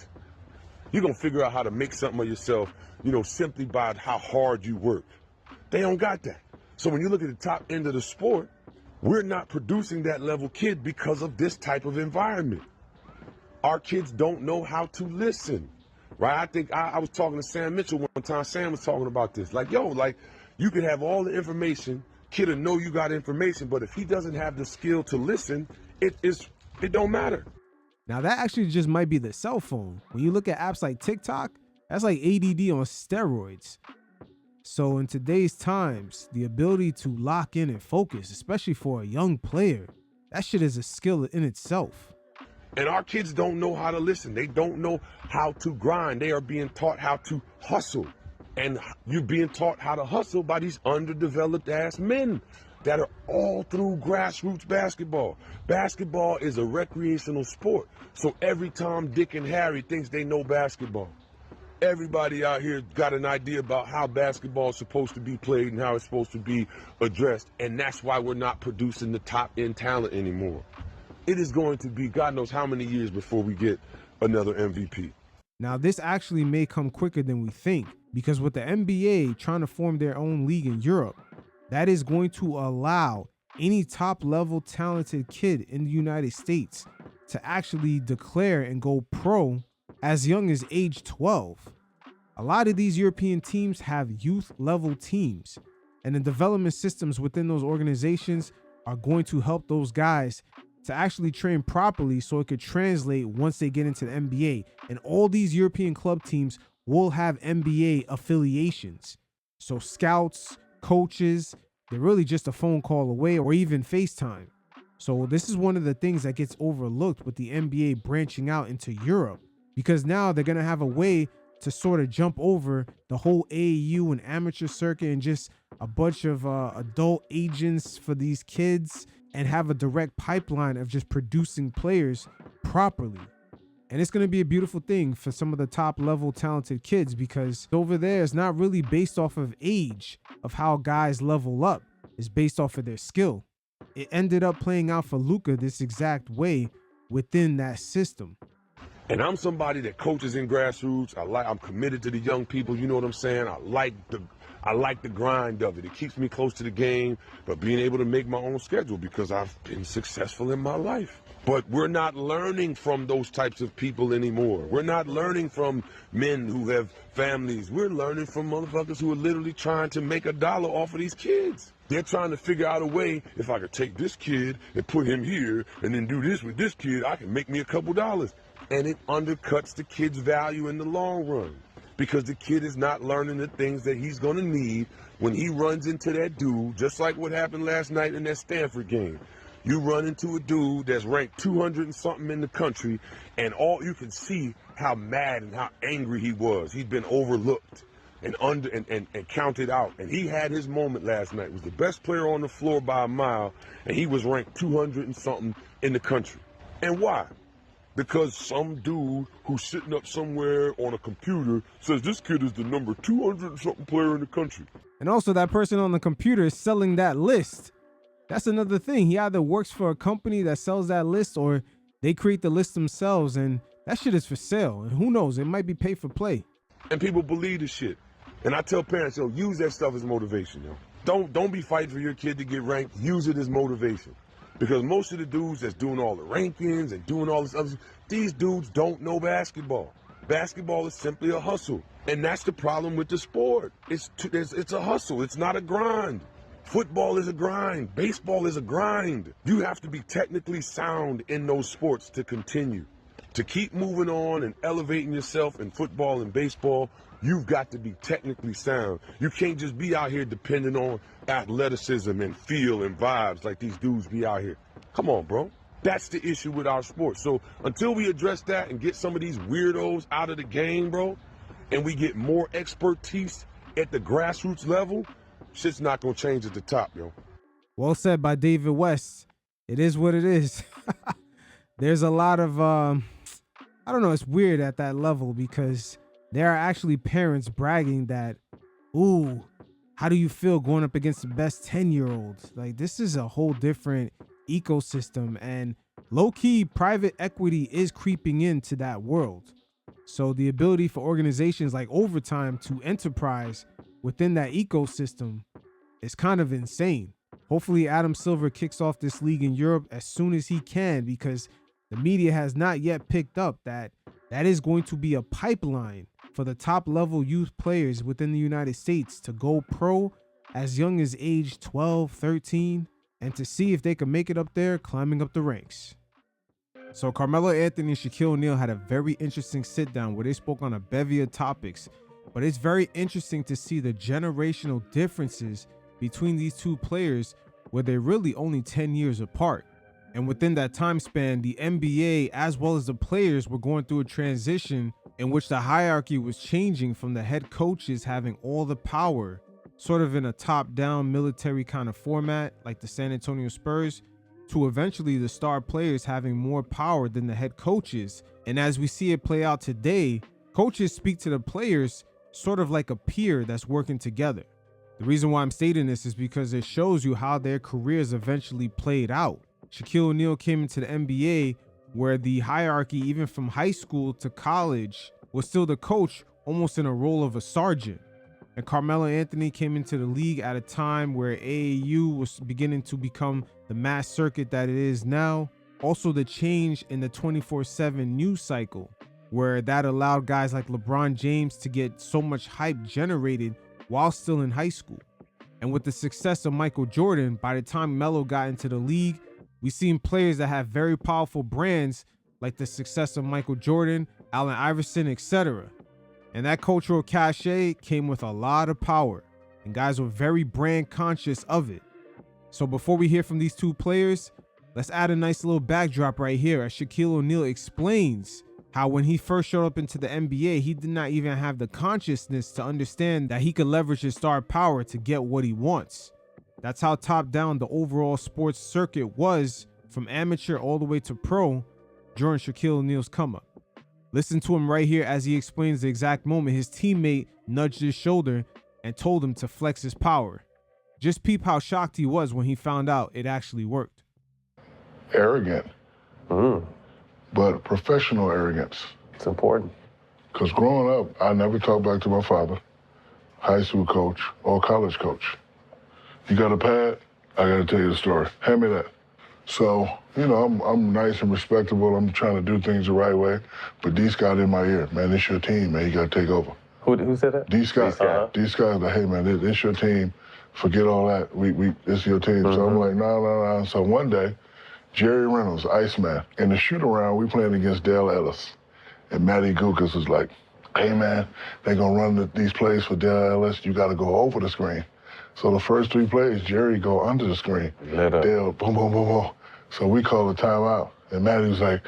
You're going to figure out how to make something of yourself, you know, simply by how hard you work. They don't got that. So when you look at the top end of the sport, we're not producing that level kid because of this type of environment. Our kids don't know how to listen, right? I think I was talking to Sam Mitchell one time. Sam was talking about this. Like, yo, like, you can have all the information, kid will know you got information, but if he doesn't have the skill to listen, it don't matter. Now that actually just might be the cell phone. When you look at apps like TikTok, that's like ADD on steroids. So in today's times, the ability to lock in and focus, especially for a young player, that shit is a skill in itself. And our kids don't know how to listen. They don't know how to grind. They are being taught how to hustle. And you're being taught how to hustle by these underdeveloped ass men that are all through grassroots basketball. Basketball is a recreational sport. So every Tom, Dick, and Harry thinks they know basketball. Everybody out here got an idea about how basketball is supposed to be played and how it's supposed to be addressed. And that's why we're not producing the top end talent anymore. It is going to be God knows how many years before we get another MVP. Now, this actually may come quicker than we think, because with the NBA trying to form their own league in Europe, that is going to allow any top level talented kid in the United States to actually declare and go pro as young as age 12. A lot of these European teams have youth level teams, and the development systems within those organizations are going to help those guys to actually train properly so it could translate once they get into the NBA. And all these European club teams will have NBA affiliations. So scouts, coaches, they're really just a phone call away or even FaceTime. So this is one of the things that gets overlooked with the NBA branching out into Europe, because now they're going to have a way to sort of jump over the whole AAU and amateur circuit and just a bunch of adult agents for these kids and have a direct pipeline of just producing players properly. And it's going to be a beautiful thing for some of the top level talented kids, because over there it's not really based off of age of how guys level up. It's based off of their skill. It ended up playing out for Luka this exact way within that system. And I'm somebody that coaches in grassroots. I'm committed to the young people. You know what I'm saying? I like the grind of it. It keeps me close to the game, but being able to make my own schedule because I've been successful in my life. But we're not learning from those types of people anymore. We're not learning from men who have families. We're learning from motherfuckers who are literally trying to make $1 off of these kids. They're trying to figure out a way, if I could take this kid and put him here and then do this with this kid, I can make me a couple dollars. And it undercuts the kid's value in the long run, because the kid is not learning the things that he's going to need when he runs into that dude, just like what happened last night in that Stanford game. You run into a dude that's ranked 200 and something in the country, and all you can see how mad and how angry he was. He'd been overlooked and counted out. And he had his moment last night. He was the best player on the floor by a mile, and he was ranked 200 and something in the country. And why? Because some dude who's sitting up somewhere on a computer says this kid is the number 200 and something player in the country. And also that person on the computer is selling that list. That's another thing. He either works for a company that sells that list or they create the list themselves, and that shit is for sale. And who knows, it might be pay for play. And people believe this shit. And I tell parents, yo, use that stuff as motivation, yo. Don't be fighting for your kid to get ranked. Use it as motivation. Because most of the dudes that's doing all the rankings and doing all this other, these dudes don't know basketball. Basketball is simply a hustle. And that's the problem with the sport. It's a hustle. It's not a grind. Football is a grind. Baseball is a grind. You have to be technically sound in those sports to continue. To keep moving on and elevating yourself in football and baseball, you've got to be technically sound. You can't just be out here depending on athleticism and feel and vibes like these dudes be out here. Come on, bro. That's the issue with our sport. So until we address that and get some of these weirdos out of the game, bro, and we get more expertise at the grassroots level, shit's not going to change at the top, yo. Well said by David West. It is what it is. There's a lot of, I don't know, it's weird at that level because there are actually parents bragging that, ooh, how do you feel going up against the best 10-year-olds? Like, this is a whole different ecosystem, and low-key private equity is creeping into that world. So the ability for organizations like Overtime to enterprise within that ecosystem is kind of insane. Hopefully Adam Silver kicks off this league in Europe as soon as he can, because the media has not yet picked up that is going to be a pipeline for the top level youth players within the United States to go pro as young as age 12, 13, and to see if they can make it up there climbing up the ranks. So Carmelo Anthony and Shaquille O'Neal had a very interesting sit down where they spoke on a bevy of topics, but it's very interesting to see the generational differences between these two players where they're really only 10 years apart. And within that time span, the NBA as well as the players were going through a transition in which the hierarchy was changing from the head coaches having all the power, sort of in a top-down military kind of format like the San Antonio Spurs, to eventually the star players having more power than the head coaches. And as we see it play out today, coaches speak to the players sort of like a peer that's working together. The reason why I'm stating this is because it shows you how their careers eventually played out. Shaquille O'Neal came into the NBA where the hierarchy, even from high school to college, was still the coach, almost in a role of a sergeant. And Carmelo Anthony came into the league at a time where AAU was beginning to become the mass circuit that it is now. Also the change in the 24/7 news cycle, where that allowed guys like LeBron James to get so much hype generated while still in high school. And with the success of Michael Jordan, by the time Melo got into the league, we've seen players that have very powerful brands like the success of Michael Jordan, Allen Iverson, etc. And that cultural cachet came with a lot of power, and guys were very brand conscious of it. So before we hear from these two players, let's add a nice little backdrop right here as Shaquille O'Neal explains how when he first showed up into the NBA, he did not even have the consciousness to understand that he could leverage his star power to get what he wants. That's how top down the overall sports circuit was, from amateur all the way to pro, during Shaquille O'Neal's come up. Listen to him right here as he explains the exact moment his teammate nudged his shoulder and told him to flex his power. Just peep how shocked he was when he found out it actually worked. Arrogant, but professional arrogance. It's important. Because growing up, I never talked back to my father, high school coach, or college coach. You got a pad? I got to tell you the story. Hand me that. So, you know, I'm nice and respectable. I'm trying to do things the right way. But D. Scott in my ear, man, it's your team, man. You got to take over. Who said that? D. Scott. D. Scott's like, hey, man, it's your team. Forget all that. It's your team. So I'm like, nah. So one day, Jerry Reynolds, Iceman, in the shoot-around, we playing against Dale Ellis. And Matty Gukas was like, hey, man, they going to run these plays for Dale Ellis. You got to go over the screen. So the first 3 plays, Jerry go under the screen. Dale, boom, boom, boom, boom. So we called a timeout. And Matty was like,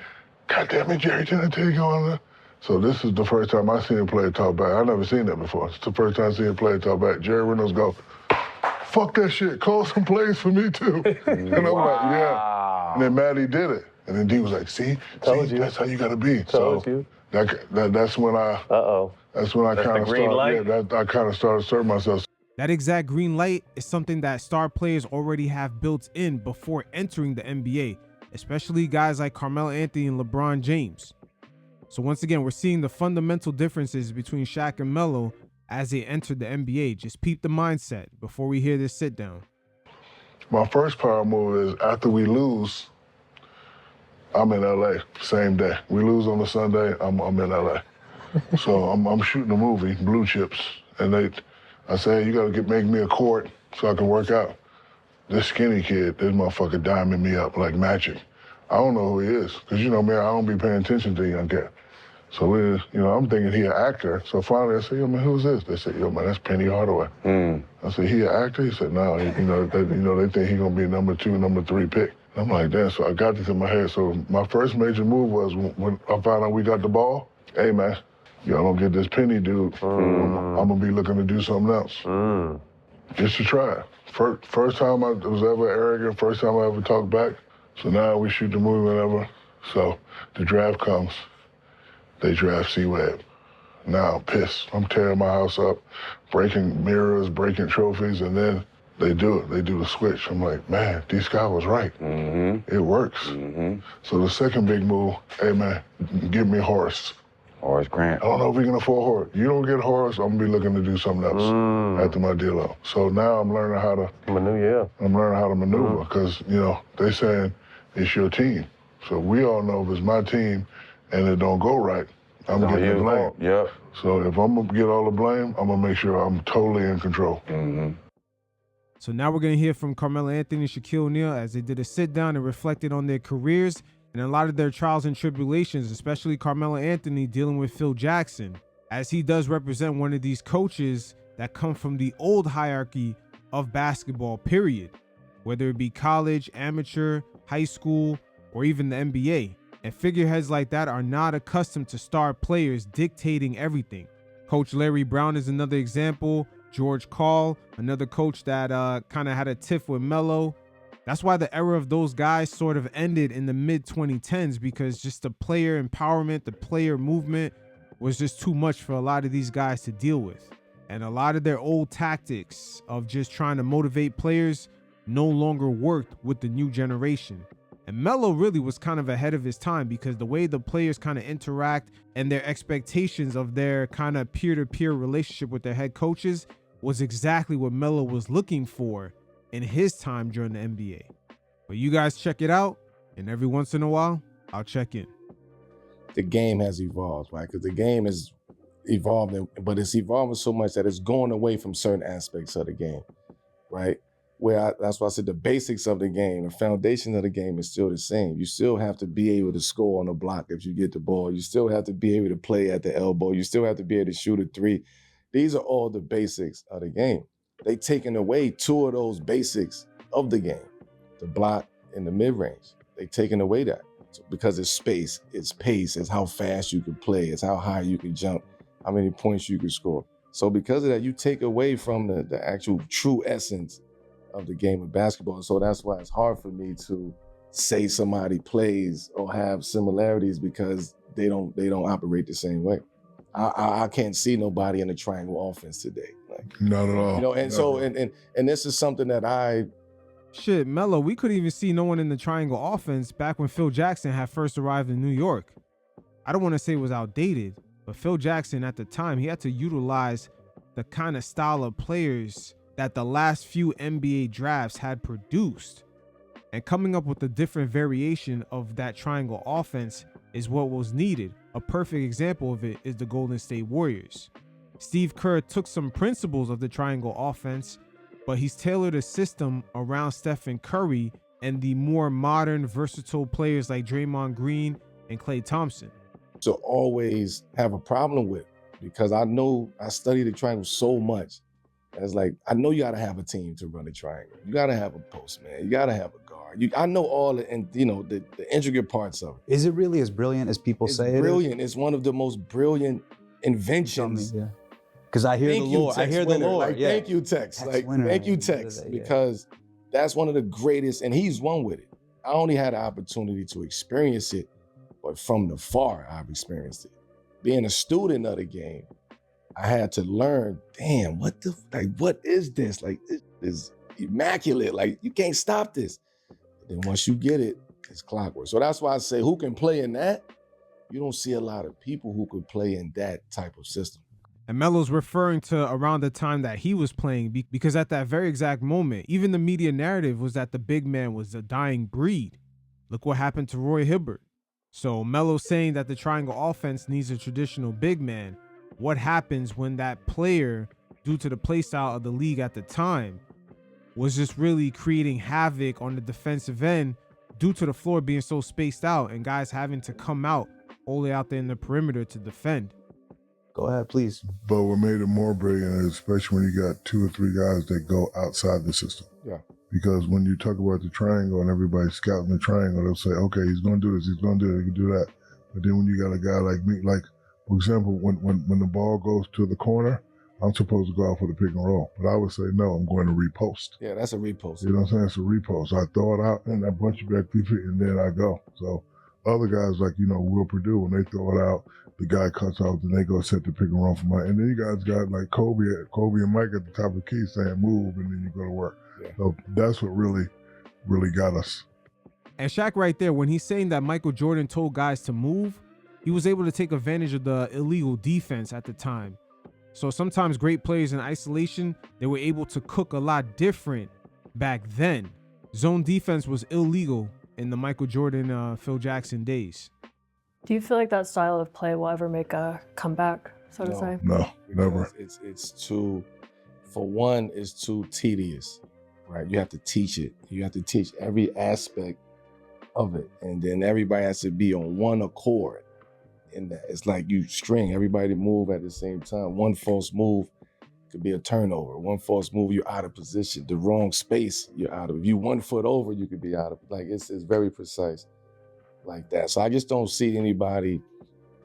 God damn it, Jerry, didn't I tell you to go on there? So this is the first time I seen a player talk back. I never seen that before. It's the first time I seen a player talk back. Jerry Reynolds go, fuck that shit, call some plays for me too. And I'm like, yeah. And then Matty did it. And then D was like, see, that's how you gotta be. That's when I kind of started, I kind of started asserting myself. That exact green light is something that star players already have built in before entering the NBA, especially guys like Carmelo Anthony and LeBron James. So once again, we're seeing the fundamental differences between Shaq and Melo as they entered the NBA. Just peep the mindset before we hear this sit down. My first power move is after we lose, I'm in LA, same day. We lose on a Sunday, I'm in LA. So I'm shooting a movie, Blue Chips, and I say, you gotta make me a court so I can work out. This skinny kid, this motherfucker diming me up like magic. I don't know who he is, because you know me, I don't be paying attention to the young cat. So I'm thinking he an actor. So finally I said, yo man, who's this? They said, yo man, that's Penny Hardaway. I said, he an actor? He said, no, they think he gonna be number 2, number 3 pick. I'm like, damn, so I got this in my head. So my first major move was when I found out we got the ball, hey man, y'all don't get this Penny dude, I'm gonna be looking to do something else. Just to try it. First time I was ever arrogant, first time I ever talked back. So now we shoot the movie whenever. So the draft comes. They draft C-Web. Now I'm pissed. I'm tearing my house up, breaking mirrors, breaking trophies, and then they do it. They do the switch. I'm like, man, D-Scott was right. It works. So the second big move, hey man, give me Horace. Horace Grant. I don't know if we can afford Horace. You don't get Horace, I'm gonna be looking to do something else after my deal out. So now I'm learning how to maneuver, because they saying it's your team. So we all know if it's my team and it don't go right, I'm getting the blame. Yep. So if I'm gonna get all the blame, I'm gonna make sure I'm totally in control. So now we're going to hear from Carmelo Anthony and Shaquille O'Neal as they did a sit down and reflected on their careers and a lot of their trials and tribulations, especially Carmelo Anthony dealing with Phil Jackson, as he does represent one of these coaches that come from the old hierarchy of basketball, period, whether it be college, amateur, high school, or even the NBA. And figureheads like that are not accustomed to star players dictating everything. Coach Larry Brown is another example. George Karl, another coach that kind of had a tiff with Melo. That's why the era of those guys sort of ended in the mid-2010s, because just the player empowerment, the player movement was just too much for a lot of these guys to deal with. And a lot of their old tactics of just trying to motivate players no longer worked with the new generation. And Melo really was kind of ahead of his time, because the way the players kind of interact and their expectations of their kind of peer-to-peer relationship with their head coaches was exactly what Melo was looking for in his time during the NBA. But you guys check it out, and every once in a while, I'll check in. The game has evolved, right? Because the game is evolving, but it's evolving so much that it's going away from certain aspects of the game, right? That's why I said the basics of the game, the foundation of the game is still the same. You still have to be able to score on the block if you get the ball. You still have to be able to play at the elbow. You still have to be able to shoot a three. These are all the basics of the game. They taken away 2 of those basics of the game, the block and the mid-range. They taken away that because it's space, it's pace, it's how fast you can play, it's how high you can jump, how many points you can score. So because of that, you take away from the actual true essence of the game of basketball. So that's why it's hard for me to say somebody plays or have similarities, because they don't operate the same way. I can't see nobody in the triangle offense today. Like, not at all. And so and this is something that Shit, Melo, we couldn't even see no one in the triangle offense back when Phil Jackson had first arrived in New York. I don't want to say it was outdated, but Phil Jackson at the time, he had to utilize the kind of style of players that the last few NBA drafts had produced. And coming up with a different variation of that triangle offense is what was needed. A perfect example of it is the Golden State Warriors. Steve Kerr took some principles of the triangle offense, but he's tailored a system around Stephen Curry and the more modern, versatile players like Draymond Green and Klay Thompson. So always have a problem with, because I know I study the triangle so much It's like, I know you got to have a team to run a triangle. You got to have a post man. You got to have a guard. I know all the, and the intricate parts of it. Is it really as brilliant as people say it is? Brilliant. It's one of the most brilliant inventions. Yeah. Because I hear the lore. I hear the lore. Like, yeah. thank you, Tex. Like, thank you, Tex. Because that's one of the greatest, and he's one with it. I only had the opportunity to experience it, but from the far, I've experienced it. Being a student of the game, I had to learn, damn, what is this? Like, it is immaculate. Like, you can't stop this. Then once you get it, it's clockwork. So that's why I say, who can play in that? You don't see a lot of people who could play in that type of system. And Melo's referring to around the time that he was playing because at that very exact moment, even the media narrative was that the big man was a dying breed. Look what happened to Roy Hibbert. So Melo's saying that the triangle offense needs a traditional big man. What happens when that player, due to the play style of the league at the time, was just really creating havoc on the defensive end due to the floor being so spaced out and guys having to come out all the way out there in the perimeter to defend? Go ahead, please. But what made it more brilliant is especially when you got 2 or 3 guys that go outside the system. Yeah. Because when you talk about the triangle and everybody's scouting the triangle, they'll say, okay, he's going to do this, he's going to do that, he can do that. But then when you got a guy like me, like, for example, when the ball goes to the corner, I'm supposed to go out for the pick and roll. But I would say, no, I'm going to repost. Yeah, that's a repost. You know what I'm saying? It's a repost. I throw it out and I bunch it back 3 feet and then I go. So other guys like, Will Purdue, when they throw it out, the guy cuts off, then they go set the pick and roll for Mike. And then you guys got like Kobe and Mike at the top of the key saying move, and then you go to work. Yeah. So that's what really, really got us. And Shaq right there, when he's saying that Michael Jordan told guys to move, he was able to take advantage of the illegal defense at the time. So sometimes great players in isolation, they were able to cook a lot different back then. Zone defense was illegal in the Michael Jordan, Phil Jackson days. Do you feel like that style of play will ever make a comeback, so to say? No, never. It's too, for one, it's too tedious, right? You have to teach it. You have to teach every aspect of it. And then everybody has to be on one accord. And it's like you string everybody to move at the same time. One false move could be a turnover. One false move, you're out of position. The wrong space, you're out of. If you 1 foot over, you could be out of. Like, it's very precise like that. So I just don't see anybody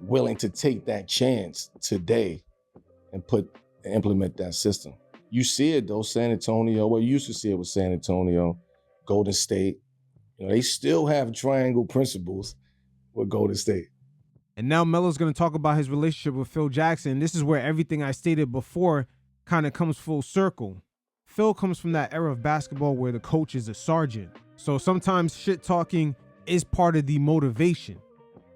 willing to take that chance today and implement that system. You see it though, San Antonio. Well, you used to see it with San Antonio, Golden State. They still have triangle principles with Golden State. And now Melo's going to talk about his relationship with Phil Jackson. This is where everything I stated before kind of comes full circle. Phil comes from that era of basketball where the coach is a sergeant. So sometimes shit talking is part of the motivation.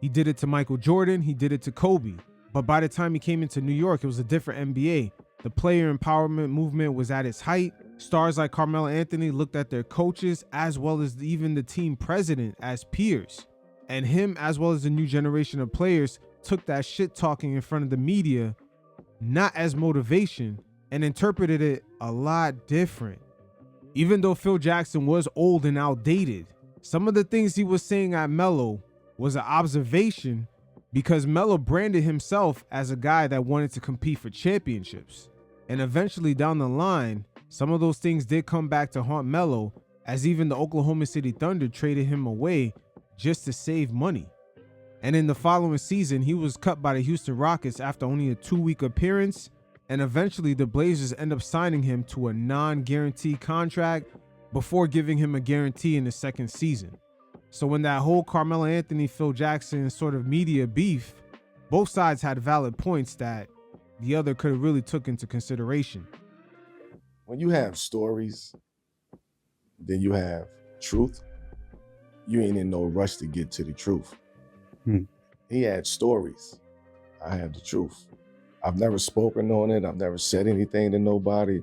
He did it to Michael Jordan. He did it to Kobe. But by the time he came into New York, it was a different NBA. The player empowerment movement was at its height. Stars like Carmelo Anthony looked at their coaches as well as even the team president as peers. And him, as well as the new generation of players, took that shit talking in front of the media not as motivation and interpreted it a lot different. Even though Phil Jackson was old and outdated, some of the things he was saying at Melo was an observation because Melo branded himself as a guy that wanted to compete for championships. And eventually down the line, some of those things did come back to haunt Melo, as even the Oklahoma City Thunder traded him away just to save money. And in the following season, he was cut by the Houston Rockets after only a 2-week appearance, and eventually the Blazers end up signing him to a non-guaranteed contract before giving him a guarantee in the second season. So when that whole Carmelo Anthony, Phil Jackson sort of media beef, both sides had valid points that the other could have really took into consideration. When you have stories, then you have truth, you ain't in no rush to get to the truth. He had stories. I have the truth. I've never spoken on it. I've never said anything to nobody.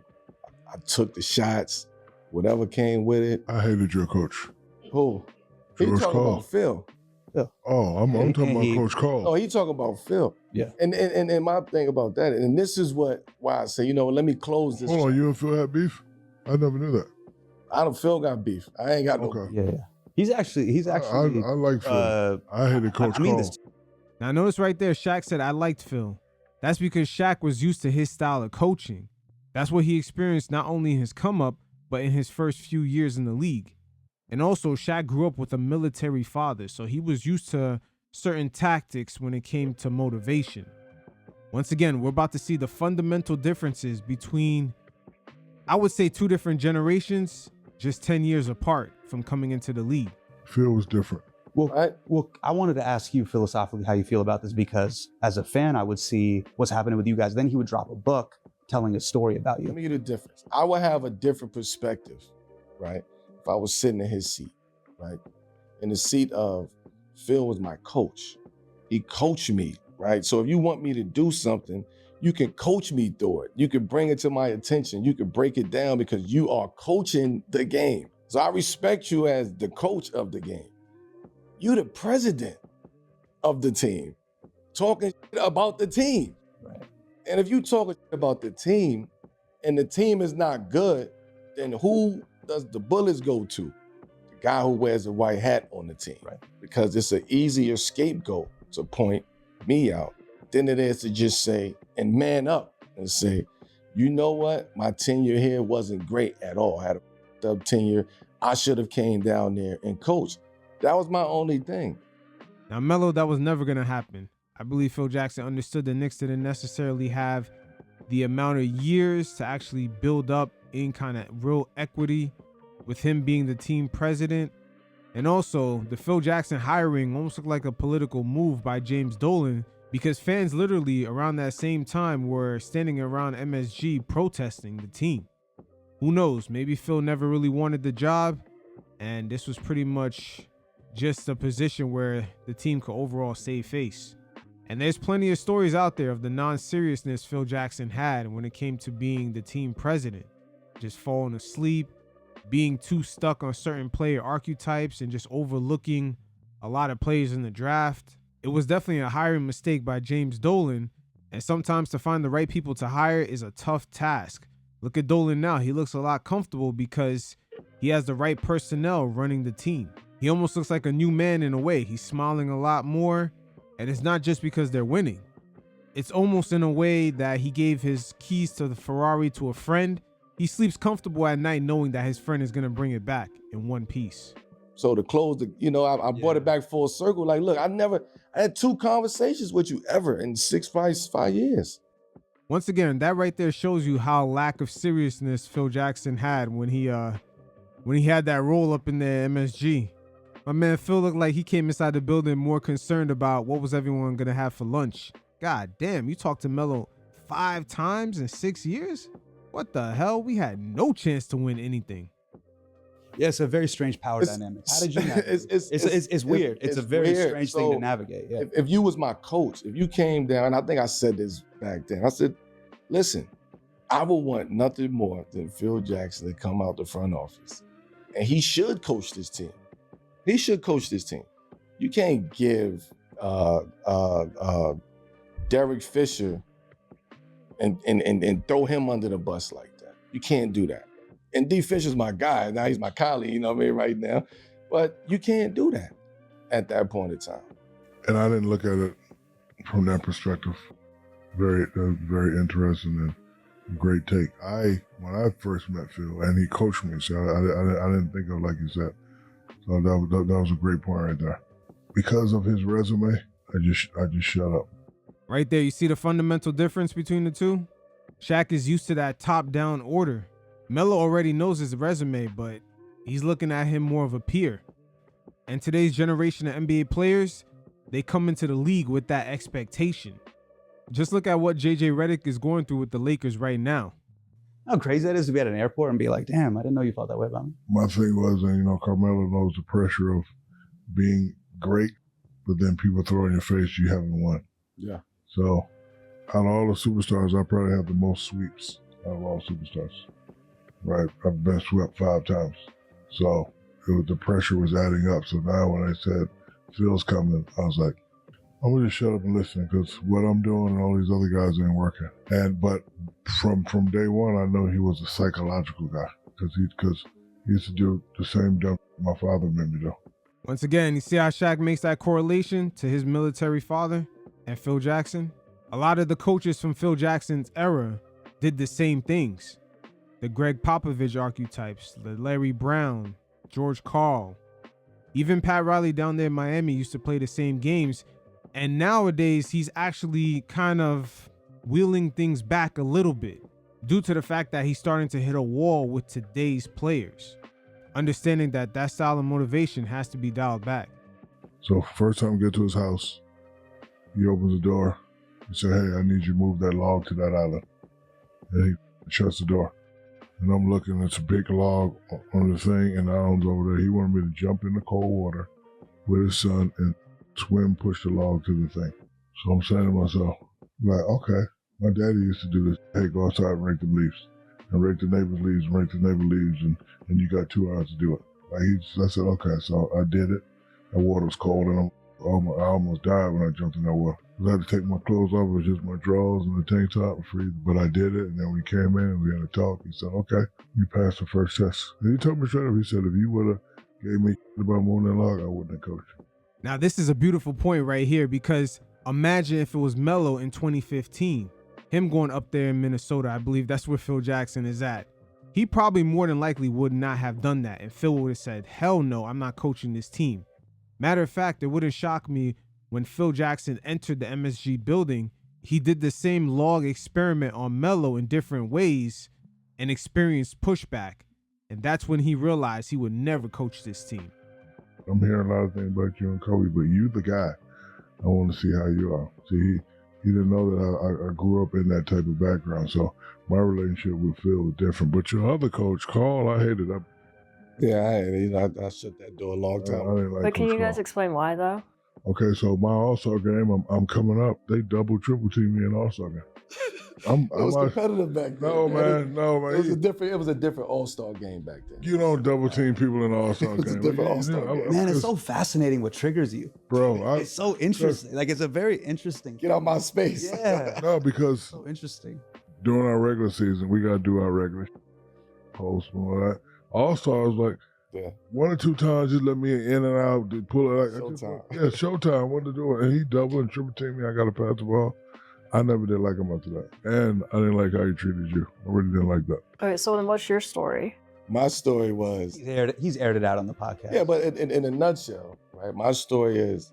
I took the shots. Whatever came with it. I hated your coach. Who? He George talking Karl. about Phil. Yeah. Oh, I'm talking about Coach Karl. Oh, he talking about Phil. Yeah. And my thing about that, and this is why I say, let me close this. Hold on, you and Phil had beef? I never knew that. Phil got beef. I ain't got no. Okay. Yeah. He's actually. I like Phil. I hated Coach Karl. Now notice right there, Shaq said, I liked Phil. That's because Shaq was used to his style of coaching. That's what he experienced not only in his come up, but in his first few years in the league. And also, Shaq grew up with a military father, so he was used to certain tactics when it came to motivation. Once again, we're about to see the fundamental differences between, I would say, two different generations, just 10 years apart from coming into the league. Phill was different. Well, I wanted to ask you philosophically how you feel about this, because as a fan, I would see what's happening with you guys. Then he would drop a book telling a story about you. Let me get a difference. I would have a different perspective, right? If I was sitting in his seat, right? In the seat of Phill was my coach. He coached me, right? So if you want me to do something, you can coach me through it. You can bring it to my attention. You can break it down because you are coaching the game. So I respect you as the coach of the game. You the president of the team, talking about the team. Right. And if you talk about the team and the team is not good, then who does the bullets go to? The guy who wears a white hat on the team. Right. Because it's an easier scapegoat to point me out than it is to just say and man up and say, you know what? My tenure here wasn't great at all. I had a up tenure. I should have came down there and coached. That was my only thing. Now, Melo, that was never going to happen. I believe Phill Jackson understood the Knicks didn't necessarily have the amount of years to actually build up in kind of real equity with him being the team president. And also, the Phill Jackson hiring almost looked like a political move by James Dolan, because fans literally around that same time were standing around MSG protesting the team. Who knows? Maybe Phill never really wanted the job, and this was pretty much just a position where the team could overall save face. And there's plenty of stories out there of the non-seriousness Phill Jackson had when it came to being the team president. Just falling asleep, being too stuck on certain player archetypes, and just overlooking a lot of players in the draft. It was definitely a hiring mistake by James Dolan, and sometimes to find the right people to hire is a tough task. Look at Dolan now. He looks a lot comfortable because he has the right personnel running the team. He almost looks like a new man in a way. He's smiling a lot more, and it's not just because they're winning. It's almost in a way that he gave his keys to the Ferrari to a friend. He sleeps comfortable at night knowing that his friend is going to bring it back in one piece. So to close the, I brought it back full circle. Like, look, I had 2 conversations with you ever in 5 years. Once again, that right there shows you how lack of seriousness Phill Jackson had when he had that roll up in the MSG. My man Phill looked like he came inside the building more concerned about what was everyone gonna have for lunch. God damn, you talked to Melo 5 times in 6 years? What the hell? We had no chance to win anything. Yeah, it's a very strange power dynamic. How did you navigate? It's weird. It's a very strange thing to navigate. Yeah. If you was my coach, if you came down, and I think I said this back then, I said, listen, I would want nothing more than Phill Jackson to come out the front office. And he should coach this team. He should coach this team. You can't give Derek Fisher and throw him under the bus like that. You can't do that. And D. Fisher's my guy. Now he's my colleague, you know what I mean, right now. But you can't do that at that point in time. And I didn't look at it from that perspective. Very interesting and great take. When I first met Phill, and he coached me, so I didn't think of it like you said. So that was a great point right there. Because of his resume, I just shut up. Right there, you see the fundamental difference between the two? Shaq is used to that top-down order. Melo already knows his resume, but he's looking at him more of a peer. And today's generation of NBA players, they come into the league with that expectation. Just look at what JJ Redick is going through with the Lakers right now. How crazy that is to be at an airport and be like, damn, I didn't know you felt that way about me. My thing was, Carmelo knows the pressure of being great, but then people throw in your face you haven't won. Yeah. So out of all the superstars, I probably have the most sweeps out of all superstars. Right, I've been swept 5 times. So the pressure was adding up. So now when I said Phil's coming, I was like, I'm gonna just shut up and listen, because what I'm doing and all these other guys ain't working. But from day one, I know he was a psychological guy, because he used to do the same dumb my father made me do. Once again, you see how Shaq makes that correlation to his military father and Phill Jackson? A lot of the coaches from Phill Jackson's era did the same things. The Greg Popovich archetypes, the Larry Brown, George Karl, even Pat Riley down there in Miami used to play the same games. And nowadays he's actually kind of wheeling things back a little bit due to the fact that he's starting to hit a wall with today's players, understanding that that style of motivation has to be dialed back. So first time I get to his house, he opens the door. He said, hey, I need you to move that log to that island. And he shuts the door. And I'm looking, it's a big log on the thing, and the island's over there. He wanted me to jump in the cold water with his son and swim, push the log to the thing. So I'm saying to myself, like, okay, my daddy used to do this. Hey, go outside and rake the leaves. And rake the neighbor's leaves, and rake the neighbor's leaves, and you got 2 hours to do it. Like I said, okay, so I did it. The water was cold, and I almost died when I jumped in that water. I had to take my clothes off. It was just my drawers and the tank top and freeze. But I did it, and then we came in and we had a talk. He said, okay, you passed the first test. And he told me straight up, he said, if you would have gave me about moving that log, I wouldn't have coached you. Now, this is a beautiful point right here, because imagine if it was Melo in 2015, him going up there in Minnesota. I believe that's where Phil Jackson is at. He probably more than likely would not have done that. And Phil would have said, hell no, I'm not coaching this team. Matter of fact, it wouldn't shock me when Phil Jackson entered the MSG building, he did the same log experiment on Melo in different ways and experienced pushback. And that's when he realized he would never coach this team. I'm hearing a lot of things about you and Kobe, but you the guy. I want to see how you are. See, he didn't know that I grew up in that type of background, so my relationship with Phil was different. But your other coach, Carl, I hated. I shut that door a long time. I didn't like But can Coach you guys Carl. explain why though? Okay, so my All-Star game, I'm coming up. They double, triple team me in All-Star game. It was competitive back then. No, man. It was a different All-Star game back then. You don't double team people in the All-Star It was a game. different All-Star game. Man, it's so fascinating what triggers you. Bro, It's so interesting. Like, it's a very interesting. Get out my space. Yeah. No, because So interesting. during our regular season, we got to do our regular post and all that. All-Stars, like, 1 or 2 times, just let me in and out, to pull it. Like, Showtime. Yeah, showtime, what to do. And he double and triple team me. I got to pass the ball. I never did like him after that. And I didn't like how he treated you. I really didn't like that. Okay, so then what's your story? My story was... He's aired it out on the podcast. Yeah, but in a nutshell, right? My story is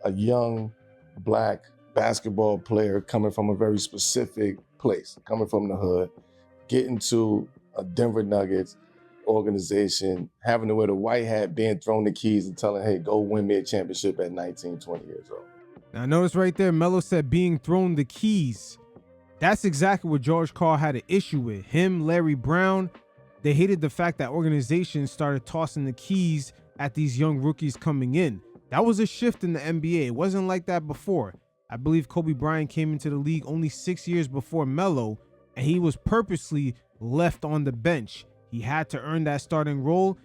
a young black basketball player coming from a very specific place, coming from the hood, getting to a Denver Nuggets organization, having to wear the white hat, being thrown the keys and telling, hey, go win me a championship at 19, 20 years old. Now notice right there, Melo said being thrown the keys. That's exactly what George Karl had an issue with. Him, Larry Brown, they hated the fact that organizations started tossing the keys at these young rookies coming in. That was a shift in the NBA. It wasn't like that before. I believe Kobe Bryant came into the league only 6 years before Melo, and he was purposely left on the bench. He had to earn that starting role,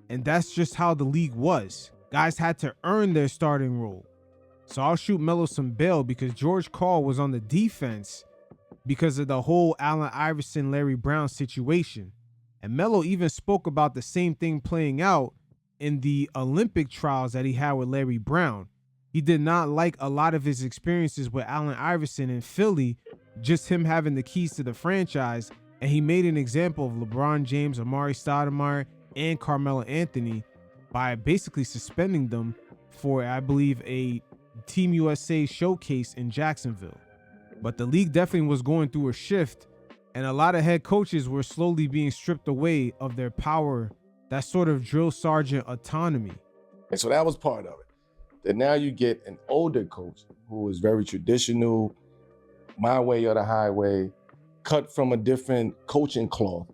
and that's just how the league was. Guys had to earn their starting role. So I'll shoot Melo some bail because George Karl was on the defense because of the whole Allen Iverson, Larry Brown situation. And Melo even spoke about the same thing playing out in the Olympic trials that he had with Larry Brown. He did not like a lot of his experiences with Allen Iverson in Philly, just him having the keys to the franchise. And he made an example of LeBron James, Amari Stoudemire, and Carmelo Anthony by basically suspending them for, I believe, a Team USA showcase in Jacksonville. But the league definitely was going through a shift, and a lot of head coaches were slowly being stripped away of their power, that sort of drill sergeant autonomy. And so that was part of it. Then now you get an older coach who is very traditional, my way or the highway, cut from a different coaching cloth.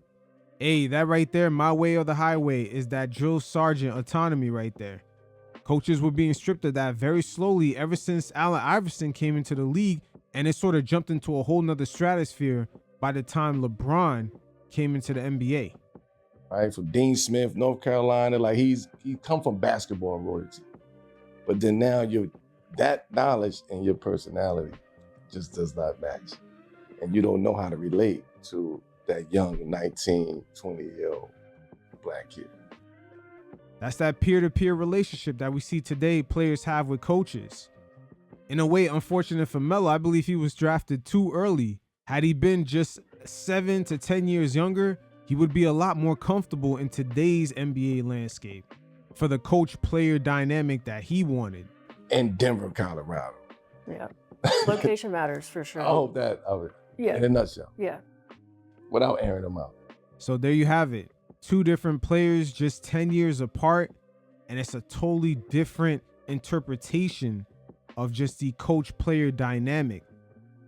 Hey, that right there, my way or the highway, is that drill sergeant autonomy right there. Coaches were being stripped of that very slowly ever since Allen Iverson came into the league, and it sort of jumped into a whole nother stratosphere by the time LeBron came into the NBA. Right, from Dean Smith, North Carolina, like he come from basketball royalty. But then now that knowledge and your personality just does not match. And you don't know how to relate to that young 19, 20-year-old black kid. That's that peer-to-peer relationship that we see today players have with coaches. In a way, unfortunate for Melo, I believe he was drafted too early. Had he been just 7 to 10 years younger, he would be a lot more comfortable in today's NBA landscape for the coach-player dynamic that he wanted. In Denver, Colorado. Yeah. Location matters for sure. I hope that Yeah. in a nutshell. Yeah. Without airing them out. So there you have it. 2 different players just 10 years apart, and it's a totally different interpretation of just the coach-player dynamic.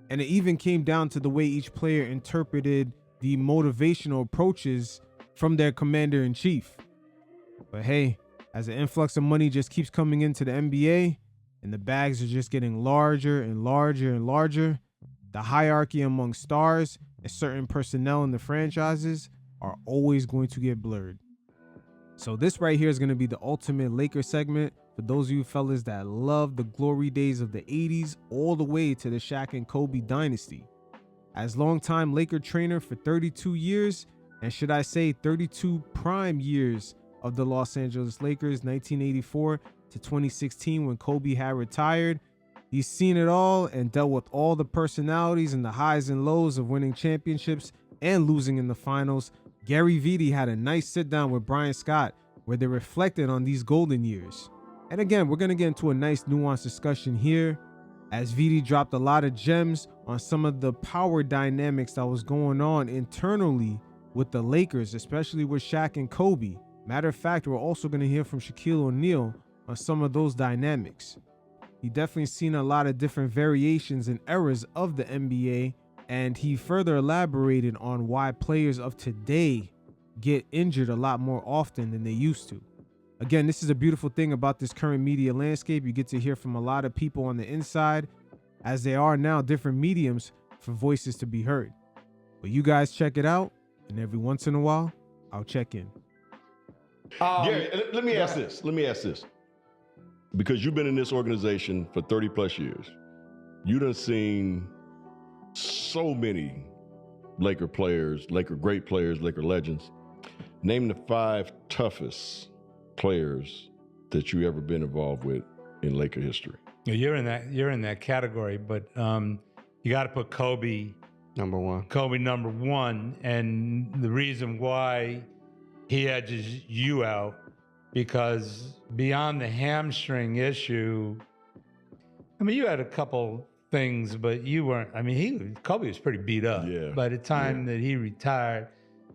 And it even came down to the way each player interpreted the motivational approaches from their commander-in-chief. But hey, as the influx of money just keeps coming into the NBA, and the bags are just getting larger and larger and larger, the hierarchy among stars and certain personnel in the franchises are always going to get blurred. So this right here is going to be the ultimate Laker segment for those of you fellas that love the glory days of the 80s all the way to the Shaq and Kobe dynasty. As longtime Laker trainer for 32 years, and should I say 32 prime years of the Los Angeles Lakers, 1984 to 2016 when Kobe had retired, he's seen it all and dealt with all the personalities and the highs and lows of winning championships and losing in the finals. Gary Vitti had a nice sit down with Brian Scott where they reflected on these golden years. And again, we're going to get into a nice nuanced discussion here as Vitti dropped a lot of gems on some of the power dynamics that was going on internally with the Lakers, especially with Shaq and Kobe. Matter of fact, we're also going to hear from Shaquille O'Neal on some of those dynamics. He definitely seen a lot of different variations and eras of the NBA, and he further elaborated on why players of today get injured a lot more often than they used to. Again, this is a beautiful thing about this current media landscape. You get to hear from a lot of people on the inside, as there are now different mediums for voices to be heard. But you guys check it out, and every once in a while, I'll check in. Gary, let me ask this. Because you've been in this organization for 30 plus years. You done seen so many Laker players, Laker great players, Laker legends. Name the 5 toughest players that you ever been involved with in Laker history. You're in that category, but you got to put Kobe number 1. Kobe number 1, and the reason why he edges you out, because beyond the hamstring issue, I mean, you had a couple things, but you weren't. I mean, Kobe was pretty beat up by the time that he retired.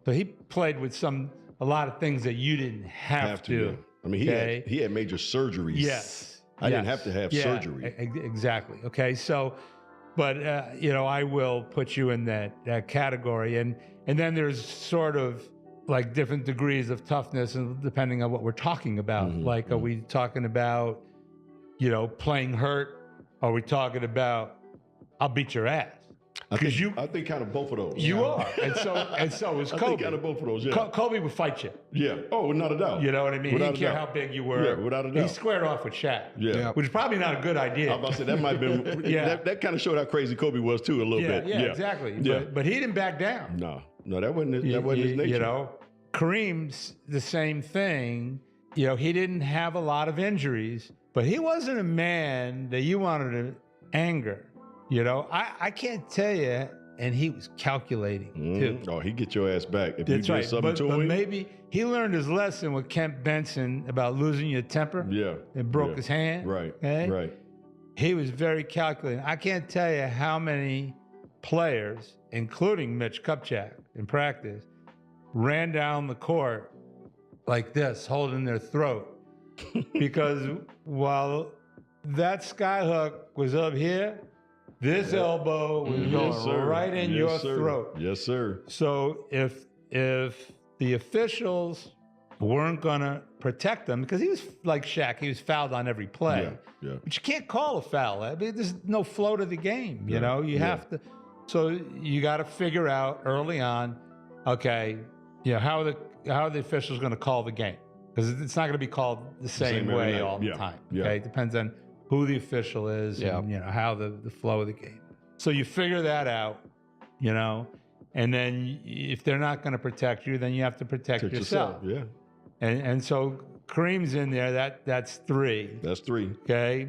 So he played with a lot of things that you didn't have to. Yeah. I mean, he had major surgeries. Yes. I didn't have to have surgery. Exactly. Okay. So, but I will put you in that category, and then there's sort of like different degrees of toughness, and depending on what we're talking about. Like, are we talking about, playing hurt? Are we talking about, I'll beat your ass? I think kind of both of those. You are, and so is Kobe. I think kind of both of those. Yeah. Kobe would fight you. Yeah. Oh, not a doubt. You know what I mean? Without He didn't care how big you were. Yeah, without a doubt. He squared off with Shaq. Yeah. Which is probably not a good idea. I was about to say that might have been. that kind of showed how crazy Kobe was too, a little bit. Yeah, exactly. Yeah. But he didn't back down. No, that wasn't his nature. Kareem's the same thing. He didn't have a lot of injuries, but he wasn't a man that you wanted to anger. I can't tell you, and he was calculating too. Oh, he'd get your ass back if That's you right. did something to but him. Maybe he learned his lesson with Kent Benson about losing your temper. Yeah. And broke his hand. Right. Okay? Right. He was very calculating. I can't tell you how many players, including Mitch Kupchak in practice, ran down the court like this, holding their throat. Because while that skyhook was up here, this elbow was going right in your throat. Yes, sir. So if the officials weren't going to protect him, because he was like Shaq, he was fouled on every play. Yeah. But you can't call a foul. I mean, there's no flow to the game. You have to. So you got to figure out early on, okay, how are the officials going to call the game? Because it's not going to be called the same way all the time. Okay, it depends on who the official is and how the flow of the game. So you figure that out, and then if they're not going to protect you, then you have to protect yourself. Yeah. And so Kareem's in there. That's 3. That's 3. Okay.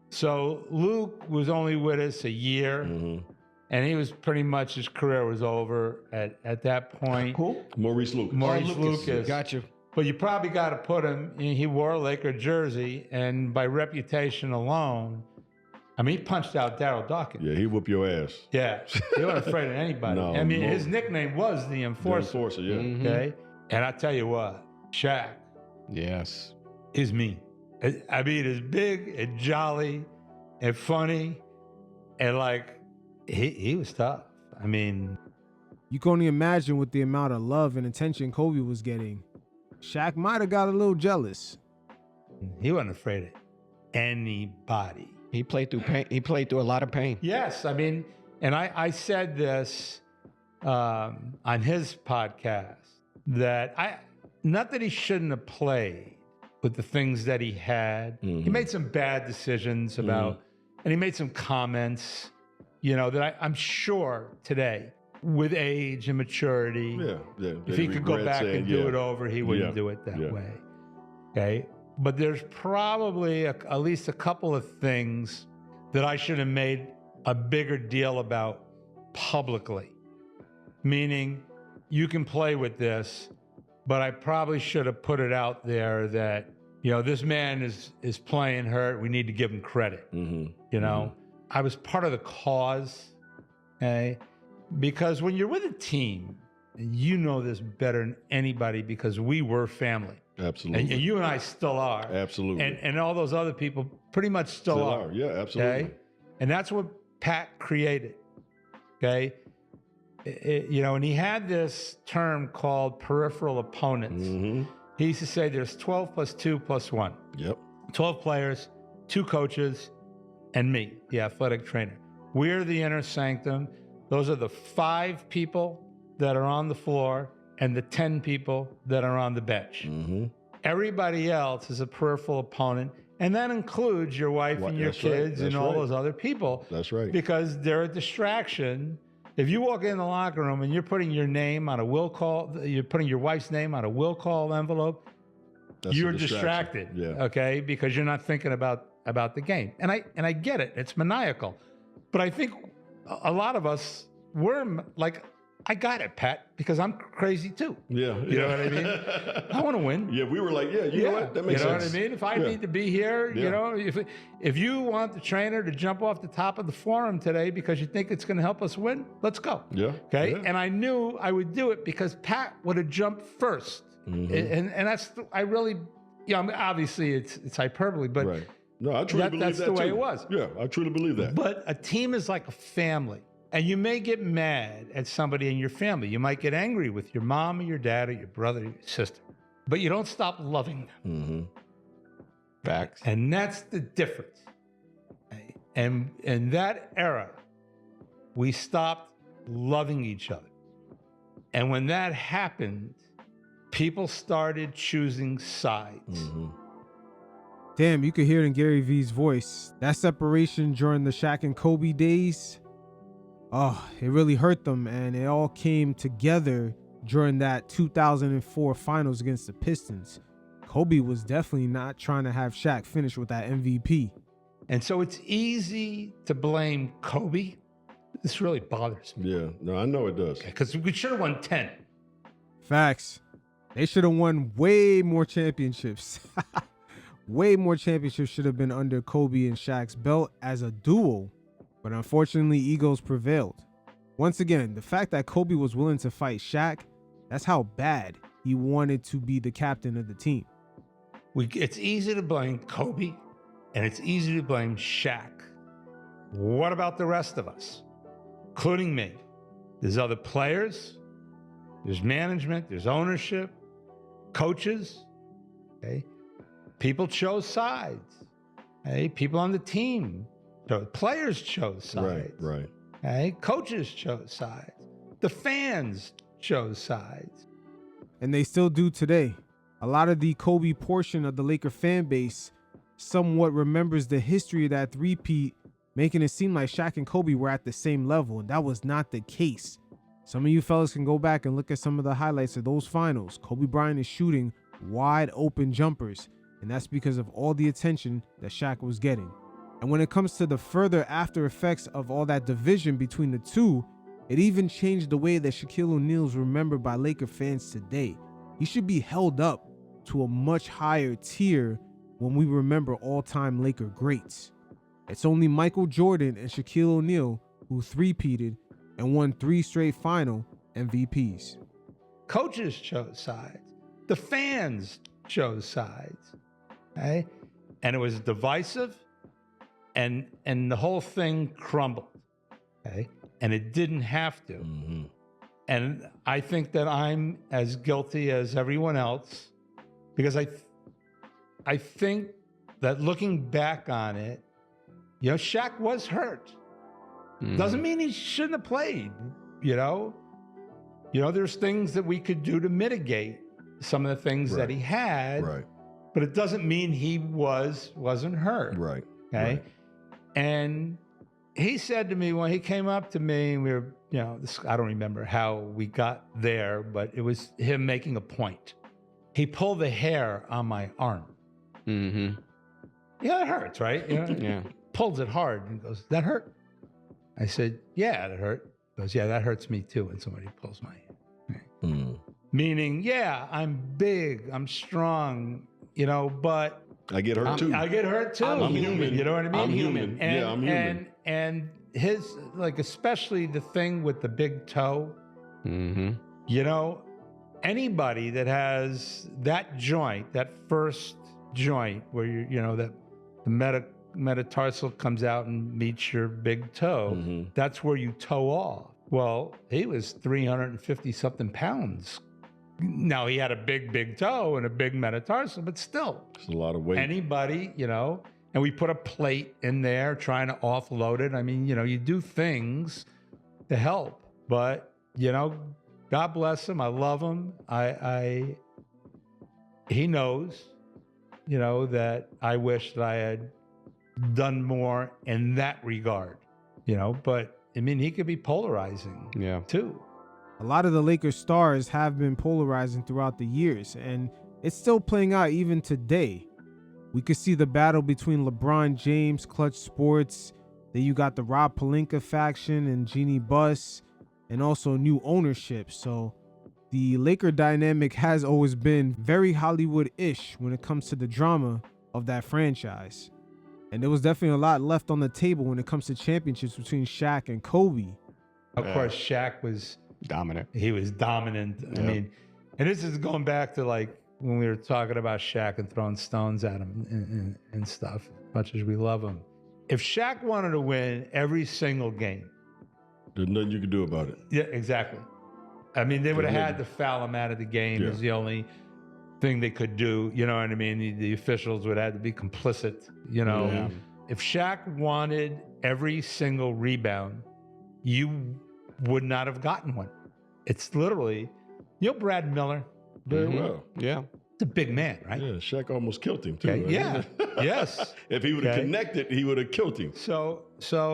So Luke was only with us a year. And he was pretty much, his career was over at that point. Cool. Maurice Lucas. Maurice Lucas. Got you. But you probably got to put him, he wore a Laker jersey, and by reputation alone, I mean, he punched out Daryl Dawkins. Yeah, he whooped your ass. Yeah, he wasn't afraid of anybody. No, I mean, no. his nickname was the Enforcer. The Enforcer, yeah. Mm-hmm. Okay? And I tell you what, Shaq Yes. is mean. I mean, it's big and jolly and funny, and like, he was tough. I mean, You can only imagine with the amount of love and attention Kobe was getting. Shaq might have got a little jealous. he wasn't afraid of anybody. He played through pain. He played through a lot of pain. Yes, I mean, and I said this on his podcast, that not that he shouldn't have played with the things that he had. He made some bad decisions about, and he made some comments, that I'm sure today, with age and maturity, if he could go back and do it over, he wouldn't do it that way. Okay. But there's probably at least a couple of things that I should have made a bigger deal about publicly. Meaning, you can play with this, but I probably should have put it out there that, this man is playing hurt. We need to give him credit. I was part of the cause, okay? Because when you're with a team, and you know this better than anybody because we were family. Absolutely. And you and I still are. Absolutely. And all those other people pretty much still are. Yeah, absolutely. Okay? And that's what Pat created. Okay? And he had this term called peripheral opponents. He used to say there's 12 plus 2 plus 1. Yep. 12 players, 2 coaches, and me, the athletic trainer. We're the inner sanctum. Those are the 5 people that are on the floor and the 10 people that are on the bench. Everybody else is a peripheral opponent, and that includes your wife and your kids and all those other people. That's right. Because they're a distraction. If you walk in the locker room and you're putting your name on a will call, you're putting your wife's name on a will call envelope, you're distracted. Okay, because you're not thinking about the game. And I get it. It's maniacal. But I think a lot of us were like, I got it, Pat, because I'm crazy too. Yeah. You know what I mean? I want to win. Yeah, we were like, you know what? That makes sense. You know what I mean? If I need to be here, if you want the trainer to jump off the top of the forum today because you think it's going to help us win, let's go. Yeah. Okay. Yeah. And I knew I would do it because Pat would have jumped first. And that's, I really, I mean, obviously it's hyperbole, but right. No, I truly believe that's that the way too. it was. Yeah, I truly believe that. But a team is like a family. And you may get mad at somebody in your family. You might get angry with your mom or your dad or your brother or your sister. But you don't stop loving them. Facts. And that's the difference. And in that era, we stopped loving each other. And when that happened, people started choosing sides. Damn, you could hear it in Gary V's voice. That separation during the Shaq and Kobe days, it really hurt them, and it all came together during that 2004 finals against the Pistons. Kobe was definitely not trying to have Shaq finish with that MVP. And so it's easy to blame Kobe. This really bothers me. Yeah, no, I know it does. Because we should have won 10. Facts. They should have won way more championships. Way more championships should have been under Kobe and Shaq's belt as a duo. But unfortunately, egos prevailed. Once again, the fact that Kobe was willing to fight Shaq, that's how bad he wanted to be the captain of the team. It's easy to blame Kobe, and it's easy to blame Shaq. What about the rest of us, including me? There's other players, there's management, there's ownership, coaches, okay? People chose sides, okay? People on the team. So players chose sides. Right. Okay? Coaches chose sides. The fans chose sides. And they still do today. A lot of the Kobe portion of the Laker fan base somewhat remembers the history of that three-peat, making it seem like Shaq and Kobe were at the same level, and that was not the case. Some of you fellas can go back and look at some of the highlights of those finals. Kobe Bryant is shooting wide open jumpers, and that's because of all the attention that Shaq was getting. And when it comes to the further after effects of all that division between the two, it even changed the way that Shaquille O'Neal is remembered by Laker fans today. He should be held up to a much higher tier when we remember all-time Laker greats. It's only Michael Jordan and Shaquille O'Neal who three-peated and won 3 straight final MVPs. Coaches chose sides. The fans chose sides. Okay? And it was divisive, and the whole thing crumbled. Okay? And it didn't have to. Mm-hmm. And I think that I'm as guilty as everyone else, because I think that looking back on it, you know, Shaq was hurt. Doesn't mean he shouldn't have played, you know? You know, there's things that we could do to mitigate some of the things that he had, but it doesn't mean he wasn't hurt. Right. Okay. Right. And he said to me when he came up to me, we were, you know, I don't remember how we got there, but it was him making a point. He pulled the hair on my arm. Mm-hmm. Yeah, it hurts, right? You know, Yeah. Pulls it hard and goes, "That hurt?" I said, "Yeah, that hurt." He goes, "Yeah, that hurts me too when somebody pulls my hair." Meaning, yeah, I'm big, I'm strong, you know, but I get hurt too. I get hurt too. I'm human. You know what I mean? I'm human. And, I'm human. And his, like, especially the thing with the big toe, you know, anybody that has that joint, that first joint where you know, that the metatarsal comes out and meets your big toe, that's where you toe off. Well, he was 350 something pounds. Now he had a big toe and a big metatarsal, but still. It's a lot of weight. Anybody, you know, and we put a plate in there trying to offload it. I mean, you know, you do things to help, but, you know, God bless him. I love him. He knows, you know, that I wish that I had done more in that regard, you know, but I mean, he could be polarizing too. A lot of the Lakers stars have been polarizing throughout the years, and it's still playing out even today. We could see the battle between LeBron James, Clutch Sports, then you got the Rob Pelinka faction and Jeannie Buss, and also new ownership. So the Laker dynamic has always been very Hollywood-ish when it comes to the drama of that franchise. And there was definitely a lot left on the table when it comes to championships between Shaq and Kobe. Of course, Shaq was dominant. He was dominant. I mean, and this is going back to like when we were talking about Shaq and throwing stones at him and stuff, as much as we love him. If Shaq wanted to win every single game, there's nothing you can do about it. Yeah, exactly. I mean, they would have had to foul him out of the game is the only thing they could do. You know what I mean? The officials would have to be complicit, you know. Yeah. If Shaq wanted every single rebound, you would not have gotten one. It's literally, you know, Brad Miller. Very well. Yeah. It's a big man, right? Yeah, Shaq almost killed him too. Okay. Right? Yeah. Yes. If he would have connected, he would have killed him. So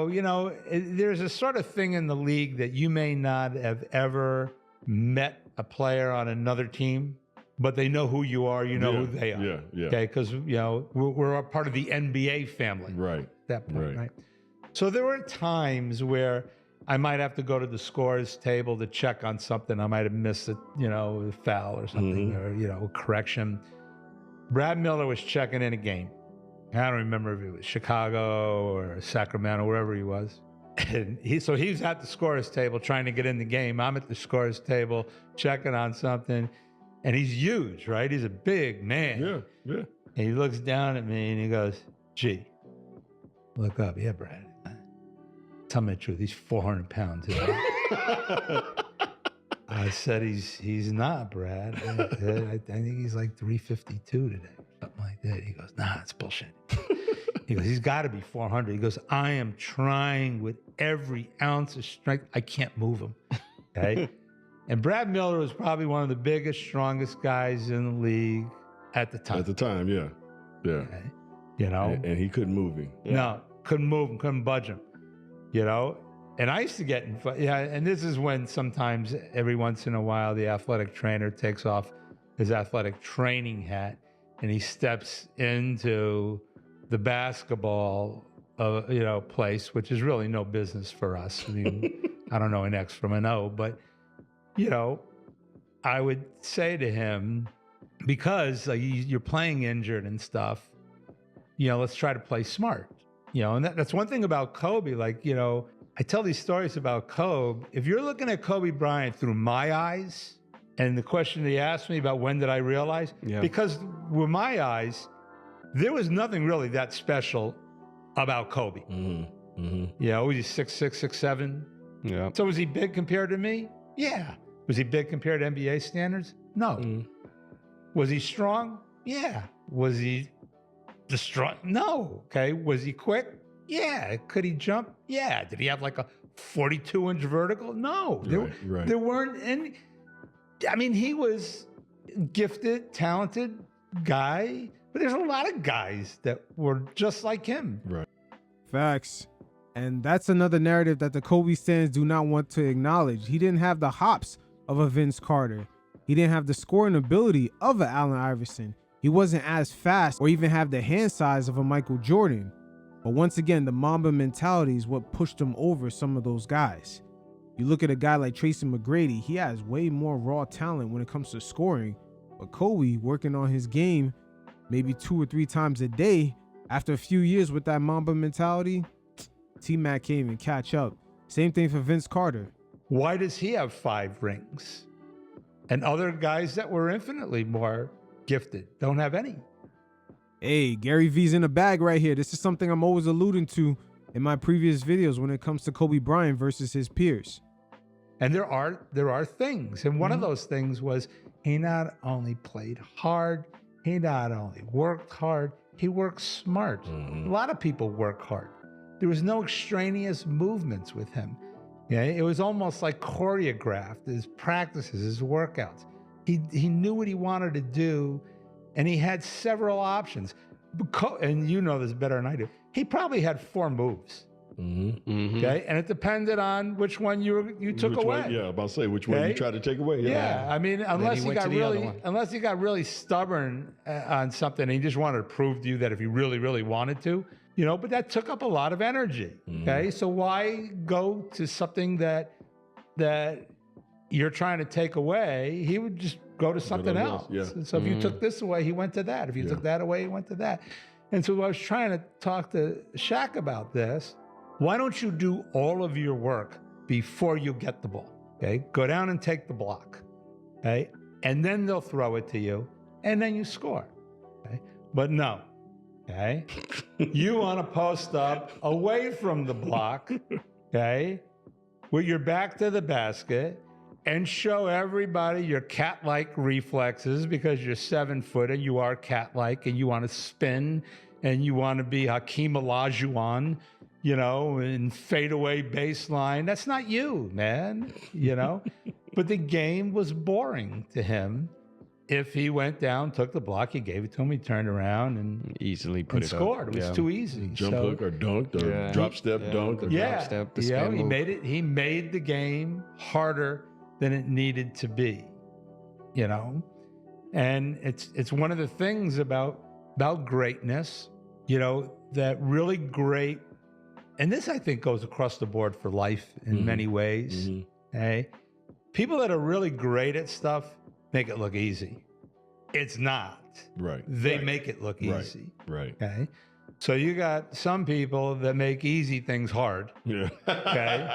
you know, there's a sort of thing in the league that you may not have ever met a player on another team, but they know who you are. You know who they are. Yeah, yeah. Okay, because you know we're a part of the NBA family. Right. At that point, right? So there were times where I might have to go to the scores table to check on something. I might have missed a foul or something, or a correction. Brad Miller was checking in a game. I don't remember if it was Chicago or Sacramento, wherever he was. And he's at the scorers table trying to get in the game. I'm at the scorers table checking on something, and he's huge, right? He's a big man. Yeah, yeah. And he looks down at me and he goes, "Gee, look up, yeah, Brad. Tell me the truth. He's 400 pounds." I said, "He's not, Brad. I think he's like 352 today, something like that." He goes, "Nah, it's bullshit." He goes, "He's got to be 400. He goes, "I am trying with every ounce of strength. I can't move him." Okay. And Brad Miller was probably one of the biggest, strongest guys in the league at the time. At the time, yeah. Yeah. Okay. You know? And he couldn't move him. No, couldn't move him, couldn't budge him. You know? And I used to get and this is when sometimes every once in a while the athletic trainer takes off his athletic training hat and he steps into the basketball place, which is really no business for us. I mean, I don't know an X from an O, but I would say to him, because you're playing injured and stuff, let's try to play smart. And that's one thing about Kobe. I tell these stories about Kobe. If you're looking at Kobe Bryant through my eyes, and the question that he asked me about when did I realize, because with my eyes, there was nothing really that special about Kobe. Was he 6'6", 6'7"? Yeah. So was he big compared to me? Yeah. Was he big compared to NBA standards? No. Was he strong? Yeah. Was he the strong? No. Okay. Was he quick? Yeah. Could he jump? Yeah. Did he have like a 42-inch vertical? No. There weren't any. I mean, he was gifted, talented guy, but there's a lot of guys that were just like him. Right. Facts. And that's another narrative that the Kobe fans do not want to acknowledge. He didn't have the hops of a Vince Carter. He didn't have the scoring ability of an Allen Iverson. He wasn't as fast or even have the hand size of a Michael Jordan. But once again, the Mamba mentality is what pushed him over some of those guys. You look at a guy like Tracy McGrady, he has way more raw talent when it comes to scoring. But Kobe, working on his game maybe 2 or 3 times a day, after a few years with that Mamba mentality, T-Mac can't even catch up. Same thing for Vince Carter. Why does he have 5 rings? And other guys that were infinitely more gifted don't have any. Hey, Gary V's in the bag right here. This is something I'm always alluding to in my previous videos when it comes to Kobe Bryant versus his peers. And there are things. And one of those things was he not only played hard, he not only worked hard, he worked smart. A lot of people work hard. There was no extraneous movements with him. It was almost like choreographed, his practices, his workouts. He knew what he wanted to do, and he had several options. And you know this better than I do. He probably had 4 moves. Okay, and it depended on which one you took away. About to say which one you tried to take away. Yeah, I mean, unless he got really stubborn on something, and he just wanted to prove to you that if he really, really wanted to, but that took up a lot of energy. Okay, so why go to something that you're trying to take away? He would just go to something else. So if you took this away, he went to that. If you took that away, he went to that. And so I was trying to talk to Shaq about this. Why don't you do all of your work before you get the ball? Okay, go down and take the block. Okay, and then they'll throw it to you, and then you score. Okay, but no. Okay, you want to post up away from the block. Okay, with your back to the basket, and show everybody your cat-like reflexes because you're 7 foot and you are cat-like, and you want to spin and you want to be Hakeem Olajuwon. And fadeaway baseline. That's not you, man, But the game was boring to him. If he went down, took the block, he gave it to him, he turned around and easily put it scored. Up. It was too easy. Jump hook or dunked or drop step dunk. Or drop step, the spin move. He made the game harder than it needed to be, And it's one of the things about greatness, that really great. And this, I think, goes across the board for life in many ways. Okay? People that are really great at stuff make it look easy. It's not. Right. They make it look easy. Right. Okay? So you got some people that make easy things hard. Yeah. Okay?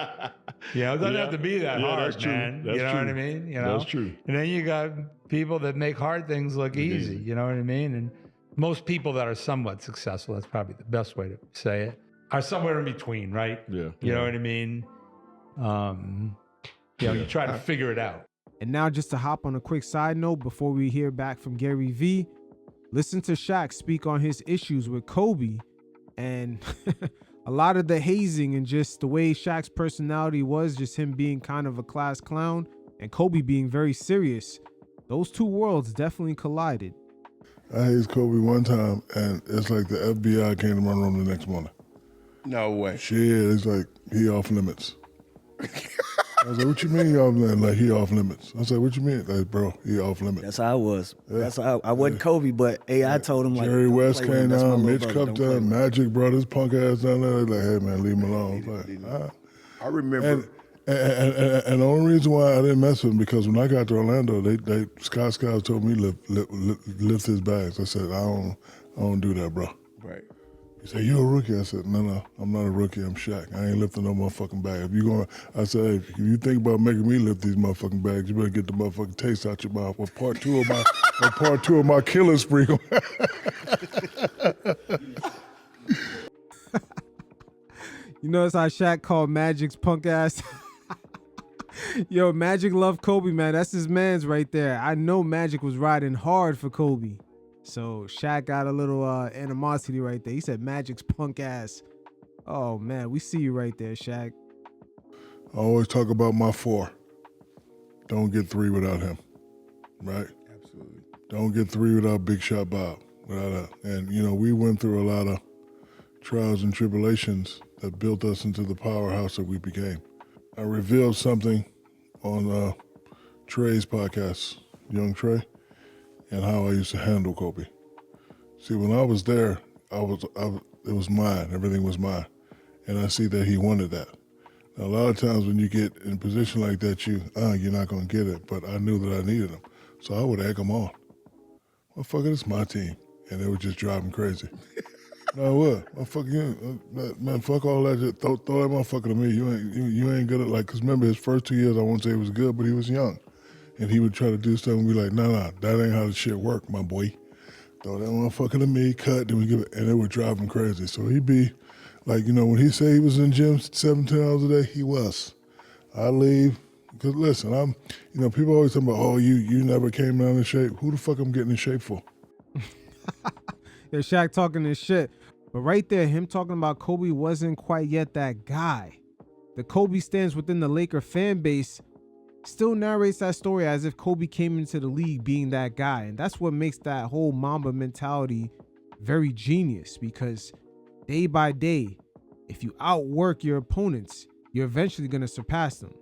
It doesn't have to be that hard, that's true. man. That's you know true. what I mean? That's true. And then you got people that make hard things look easy. You know what I mean? And most people that are somewhat successful, that's probably the best way to say it, are somewhere in between, right? Yeah. You know what I mean? You try to figure it out. And now just to hop on a quick side note before we hear back from Gary V, listen to Shaq speak on his issues with Kobe and a lot of the hazing and just the way Shaq's personality was, just him being kind of a class clown and Kobe being very serious. Those two worlds definitely collided. I hazed Kobe one time, and it's like the FBI came to my room the next morning. No way. Shit, it's like he off limits. I was like, what you mean he off limits? Like, he off limits. I said, what you mean? Like, bro, he off limits. That's how I was. That's how I wasn't Kobe, but I told him like Jerry don't West play with him. came That's my down, little Mitch brother. Cup Don't play with down, him. Magic brought his punk ass down there. Like, hey man, leave him alone. I was like, all right. I remember. And the only reason why I didn't mess with him because when I got to Orlando, Scott told me lift his bags. I said, I don't do that, bro. Right. He said, you a rookie? I said, no, I'm not a rookie. I'm Shaq. I ain't lifting no motherfucking bag. I said, hey, if you think about making me lift these motherfucking bags, you better get the motherfucking taste out your mouth. Or part two of my killing spree. You notice how Shaq called Magic's punk ass? Yo, Magic loved Kobe, man. That's his man's right there. I know Magic was riding hard for Kobe. So Shaq got a little animosity right there. He said Magic's punk ass. Oh, man, we see you right there, Shaq. I always talk about my 4. Don't get 3 without him, right? Absolutely. Don't get 3 without Big Shot Bob. And, we went through a lot of trials and tribulations that built us into the powerhouse that we became. I revealed something on Trae's podcast, Young Trae, and how I used to handle Kobe. See, when I was there, it was mine. Everything was mine. And I see that he wanted that. Now, a lot of times when you get in a position like that, you're not going to get it. But I knew that I needed him. So I would egg him on. Well, fuck it, it's my team. And it would just drive him crazy. No, what? Well, fuck you. Man, fuck all that. Just throw that motherfucker to me. You ain't good at, like, because remember his first 2 years, I won't say he was good, but he was young. And he would try to do stuff and be like, nah, that ain't how the shit work, my boy. Throw that motherfucker to me, cut, then we give it, and it would drive him crazy. So he'd be, like, when he said he was in gym 17 hours a day, he was. I leave, because listen, people always talk about, oh, you never came down in shape. Who the fuck I'm getting in shape for? Yeah, Shaq talking this shit. But right there, him talking about Kobe wasn't quite yet that guy. The Kobe stands within the Laker fan base still narrates that story as if Kobe came into the league being that guy. And that's what makes that whole Mamba mentality very genius, because day by day, if you outwork your opponents, you're eventually going to surpass them.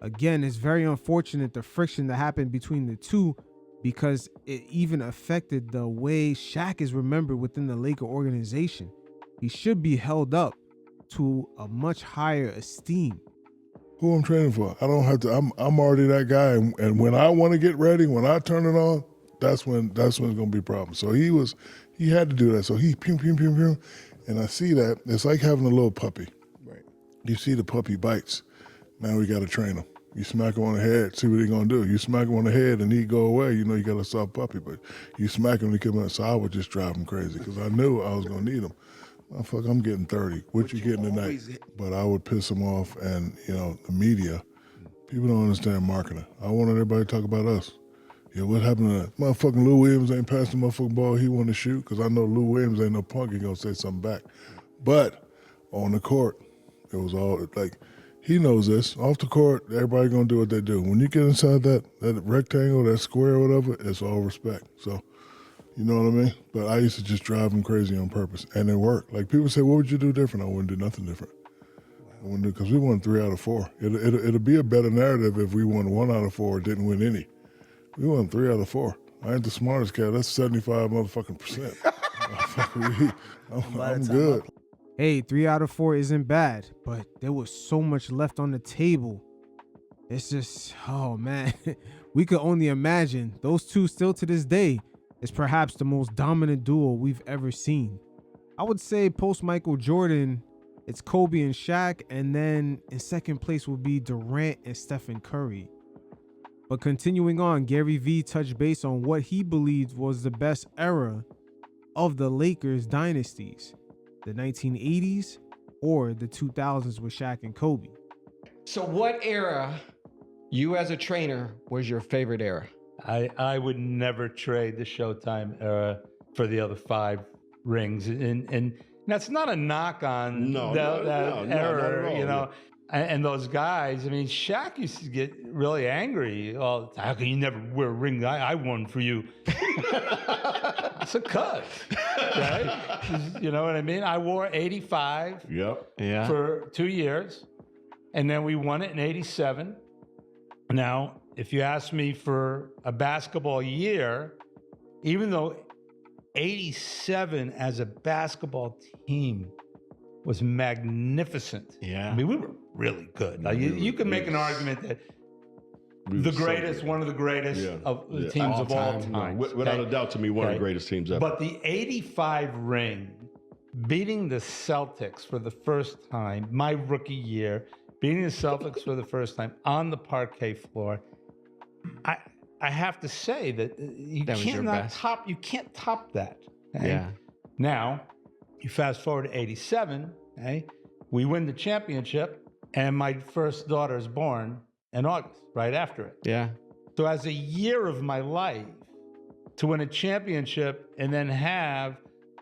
Again, it's very unfortunate the friction that happened between the two, because it even affected the way Shaq is remembered within the Laker organization. He should be held up to a much higher esteem. Who I'm training for? I don't have to. I'm already that guy, and when I want to get ready, when I turn it on, that's when it's gonna be a problem. So he had to do that. So he pew, and I see that it's like having a little puppy. Right. You see the puppy bites. Now we got to train him. You smack him on the head, see what he gonna do. You smack him on the head and he go away. You got a soft puppy, but you smack him and he come out. So I would just drive him crazy because I knew I was gonna need him. Motherfucker, I'm getting 30. What you getting tonight? But I would piss him off, and the media, people don't understand marketing. I wanted everybody to talk about us. Yeah, what happened to that? Motherfucking Lou Williams ain't passing the motherfucking ball he want to shoot, because I know Lou Williams ain't no punk. He gonna say something back. But on the court, it was all like, he knows this. Off the court, everybody gonna do what they do. When you get inside that rectangle, that square or whatever, it's all respect. So, you know what I mean? But I used to just drive him crazy on purpose, and it worked. Like, people say, what would you do different? I wouldn't do nothing different. I wouldn't do, because we won 3 out of 4. It'll be a better narrative if we won 1 out of 4 or didn't win any. We won 3 out of 4. I ain't the smartest cat. That's 75 motherfucking percent. I'm good. Hey, 3 out of 4 isn't bad, but there was so much left on the table. It's just, oh man, we could only imagine. Those two still to this day is perhaps the most dominant duo we've ever seen. I would say post Michael Jordan, it's Kobe and Shaq, and then in second place would be Durant and Stephen Curry. But continuing on, Gary Vee touched base on what he believed was the best era of the Lakers dynasties, the 1980s or the 2000s with Shaq and Kobe. So what era, you as a trainer, was your favorite era? I would never trade the Showtime era for the other 5 rings, and that's not a knock on that era, And those guys, I mean, Shaq used to get really angry. Oh, how can you never wear a ring? I won for you. It's a cut, right? You know what I mean? I wore 85 for 2 years. And then we won it in 87. Now, if you ask me for a basketball year, even though 87 as a basketball team was magnificent. Yeah. I mean, we were really good. Now, you can make an argument that the greatest, one of the greatest of the teams of all time. Without a doubt, to me, one of the greatest teams ever. But the 85 ring, beating the Celtics for the first time, my rookie year, beating the Celtics for the first time on the parquet floor, I have to say that you can't top that. Okay? Yeah. Now, you fast forward to 87, okay? We win the championship, and my first daughter is born in August, right after it. Yeah. So as a year of my life to win a championship and then have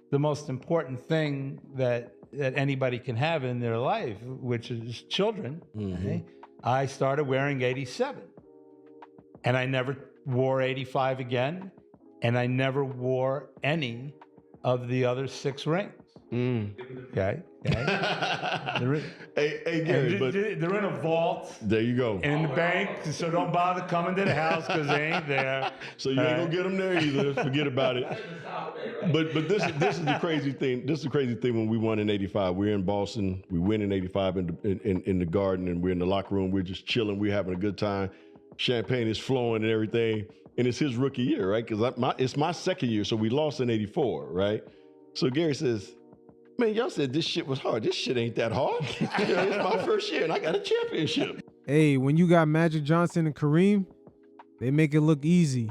the most important thing that anybody can have in their life, which is children, okay? I started wearing 87. And I never wore 85 again, and I never wore any of the other 6 rings. Okay. Hey, Gary, but they're in a vault. There you go. In the bank, so don't bother coming to the house because they ain't there. So you ain't gonna get them there either. Forget about it. But this is the crazy thing. This is the crazy thing when we won in '85. We're in Boston. We win in '85 in the Garden, and we're in the locker room. We're just chilling. We're having a good time. Champagne is flowing and everything. And it's his rookie year, right? Because it's my second year. So we lost in '84, right? So Gary says, man, y'all said this shit was hard. This shit ain't that hard. It's my first year and I got a championship. Hey, when you got Magic Johnson and Kareem, they make it look easy.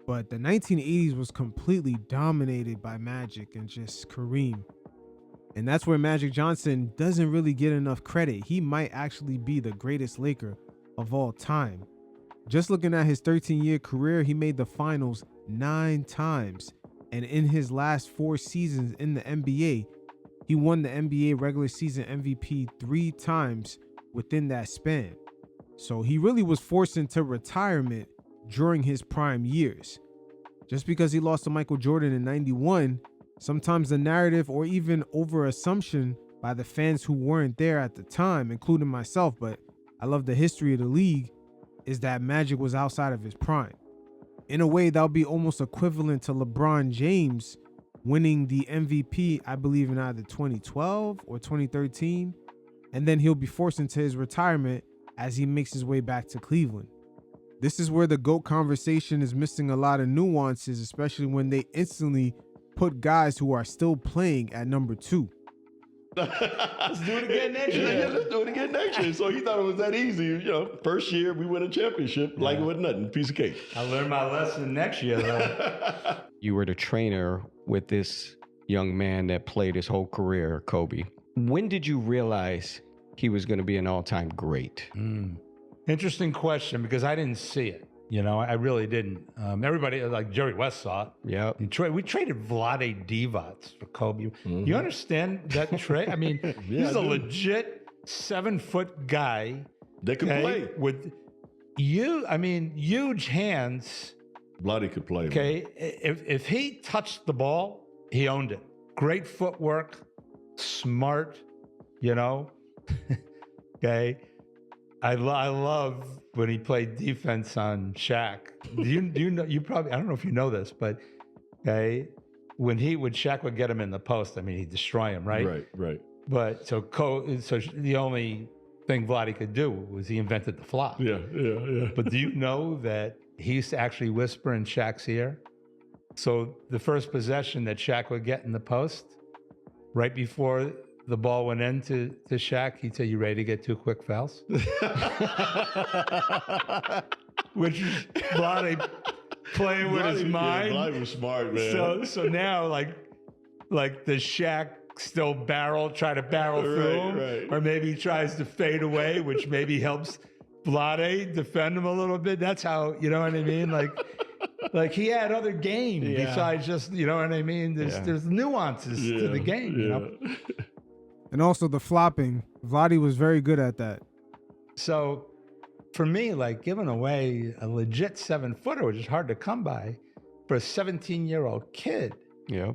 But the 1980s was completely dominated by Magic and just Kareem. And that's where Magic Johnson doesn't really get enough credit. He might actually be the greatest Laker of all time. Just looking at his 13-year career, he made the finals 9 times. And in his last 4 seasons in the NBA, he won the NBA regular season MVP 3 times within that span. So he really was forced into retirement during his prime years. Just because he lost to Michael Jordan in '91, sometimes the narrative or even over-assumption by the fans who weren't there at the time, including myself, but I love the history of the league, is that Magic was outside of his prime. In a way, that would be almost equivalent to LeBron James winning the MVP, I believe, in either 2012 or 2013, and then he'll be forced into his retirement as he makes his way back to Cleveland. This is where the GOAT conversation is missing a lot of nuances, especially when they instantly put guys who are still playing at number 2. Let's do it again next year. Yeah, let's do it again next year. So he thought it was that easy. First year we win a championship like it was nothing. Piece of cake. I learned my lesson next year, though. You were the trainer with this young man that played his whole career, Kobe. When did you realize he was going to be an all-time great? Interesting question, because I didn't see it. I really didn't. Everybody, like Jerry West, saw it. Yeah. We traded Vlade Divac for Kobe. You understand that trade? I mean, he's a legit 7-foot guy. That could play. With huge hands. Vlade could play. Okay. If he touched the ball, he owned it. Great footwork, smart, Okay. I love when he played defense on Shaq. Do you know? You probably, I don't know if you know this, but okay, when Shaq would get him in the post, I mean, he'd destroy him, right? Right. But so the only thing Vlade could do was he invented the flop. Yeah. But do you know that he used to actually whisper in Shaq's ear? So the first possession that Shaq would get in the post, right before the ball went into Shaq, he'd say, "You ready to get 2 quick fouls?" Which is Vlade playing with his mind. Vlade was smart, man. So now, like does Shaq still try to barrel through him? Right. Or maybe he tries to fade away, which maybe helps Vlade defend him a little bit. That's how, you know what I mean? Like he had other game besides just, you know what I mean? There's nuances to the game, And also the flopping. Vlade was very good at that. So for me, giving away a legit 7-footer, which is hard to come by for a 17-year-old kid. Yeah.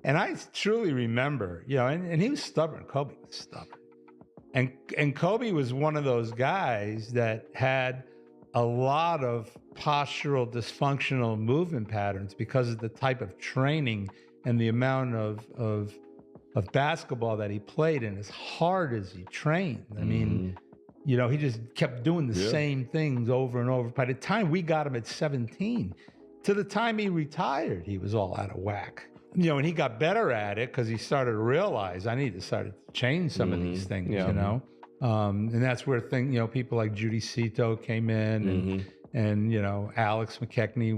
And I truly remember, and he was stubborn. Kobe was stubborn. And Kobe was one of those guys that had a lot of postural dysfunctional movement patterns because of the type of training and the amount of basketball that he played, and as hard as he trained. I mean, you know, he just kept doing the same things over and over. By the time we got him at 17, to the time he retired, he was all out of whack. You know, and he got better at it because he started to realize I need to start to change some of these things, you know? And that's where people like Judy Cito came in, and you know, Alex McKechnie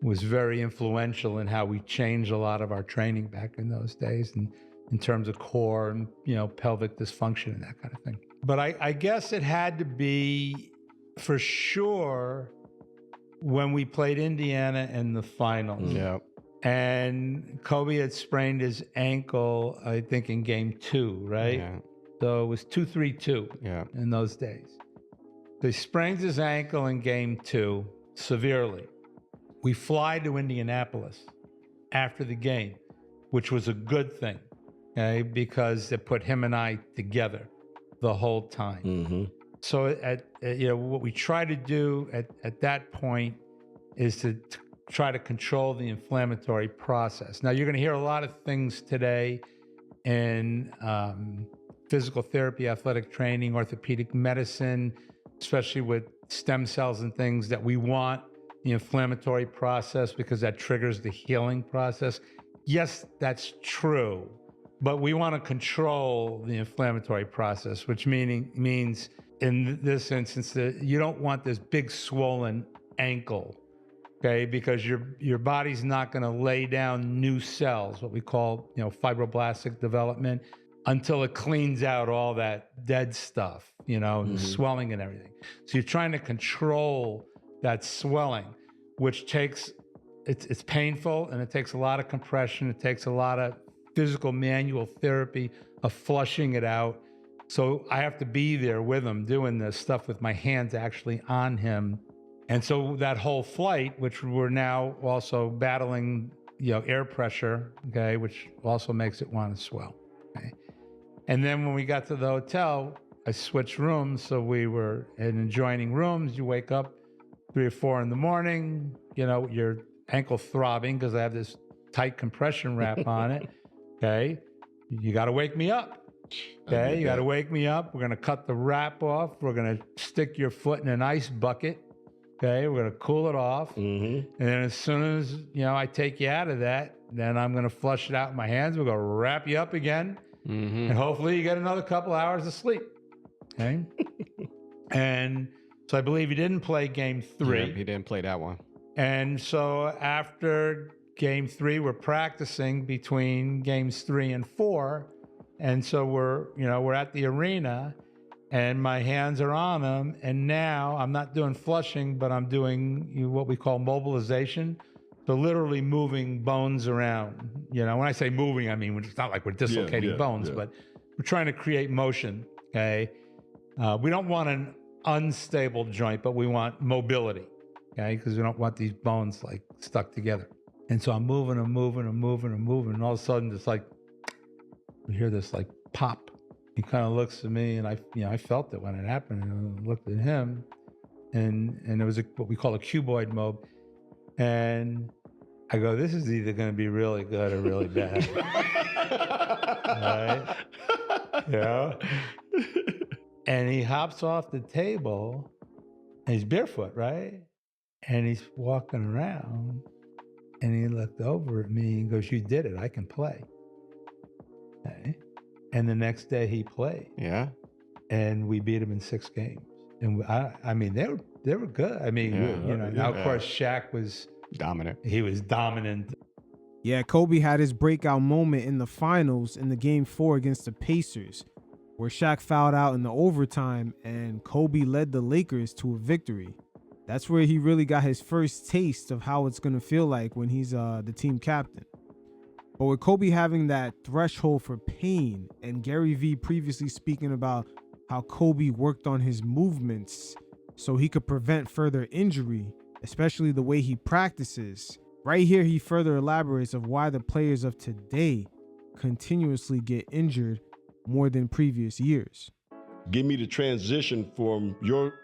was very influential in how we changed a lot of our training back in those days, and in terms of core and, you know, pelvic dysfunction and that kind of thing. But I guess it had to be for sure when we played Indiana in the finals. Yeah. And Kobe had sprained his ankle, I think, in game 2, right? Yeah. So it was 2-3-2 in those days. So he sprains his ankle in game 2 severely. We fly to Indianapolis after the game, which was a good thing, okay, because it put him and I together the whole time. So what we try to do at that point is to try to control the inflammatory process. Now, you're going to hear a lot of things today in physical therapy, athletic training, orthopedic medicine, especially with stem cells and things, that we want the inflammatory process because that triggers the healing process. Yes, that's true, but we want to control the inflammatory process, which means in this instance that you don't want this big swollen ankle, okay? Because your body's not going to lay down new cells, what we call, you know, fibroblastic development, until it cleans out all that dead stuff, you know, the swelling and everything. So you're trying to control that swelling, which takes, it's painful, and it takes a lot of compression. It takes a lot of physical manual therapy of flushing it out. So I have to be there with him doing this stuff with my hands actually on him. And so that whole flight, which we're now also battling, you know, air pressure, okay, which also makes it want to swell, okay? And then when we got to the hotel, I switched rooms. So we were in adjoining rooms. You wake up 3 or 4 in the morning, you know, your ankle throbbing because I have this tight compression wrap on it, okay? You got to wake me up. Okay, you got to wake me up. We're going to cut the wrap off. We're going to stick your foot in an ice bucket. Okay, we're going to cool it off. And then as soon as, you know, I take you out of that, then I'm going to flush it out with my hands. We're going to wrap you up again. And hopefully you get another couple hours of sleep. Okay. And so I believe he didn't play game 3. Yeah, he didn't play that one. And so after game 3, we're practicing between games 3 and 4. And so we're at the arena, and my hands are on him. And now I'm not doing flushing, but I'm doing what we call mobilization. So literally moving bones around. You know, when I say moving, I mean, it's not like we're dislocating bones, but we're trying to create motion. Okay. We don't want an unstable joint, but we want mobility. Okay. Because we don't want these bones like stuck together. And so I'm moving and moving and moving and moving. And all of a sudden it's like, we hear this like pop. He kind of looks at me, and I felt it when it happened. And I looked at him, and it was what we call a cuboid mob. And I go, this is either going to be really good or really bad. Right? You know? And he hops off the table, and he's barefoot, right? And he's walking around, and he looked over at me and goes, "You did it. I can play." Okay. And the next day he played. Yeah. And we beat him in 6 games. And I mean, they were good. I mean, now of course Shaq was dominant. He was dominant. Yeah, Kobe had his breakout moment in the finals in the game 4 against the Pacers, where Shaq fouled out in the overtime and Kobe led the Lakers to a victory. That's where he really got his first taste of how it's going to feel like when he's the team captain. But with Kobe having that threshold for pain, and Gary Vee previously speaking about how Kobe worked on his movements so he could prevent further injury, especially the way he practices, right here he further elaborates of why the players of today continuously get injured more than previous years. Give me the transition from your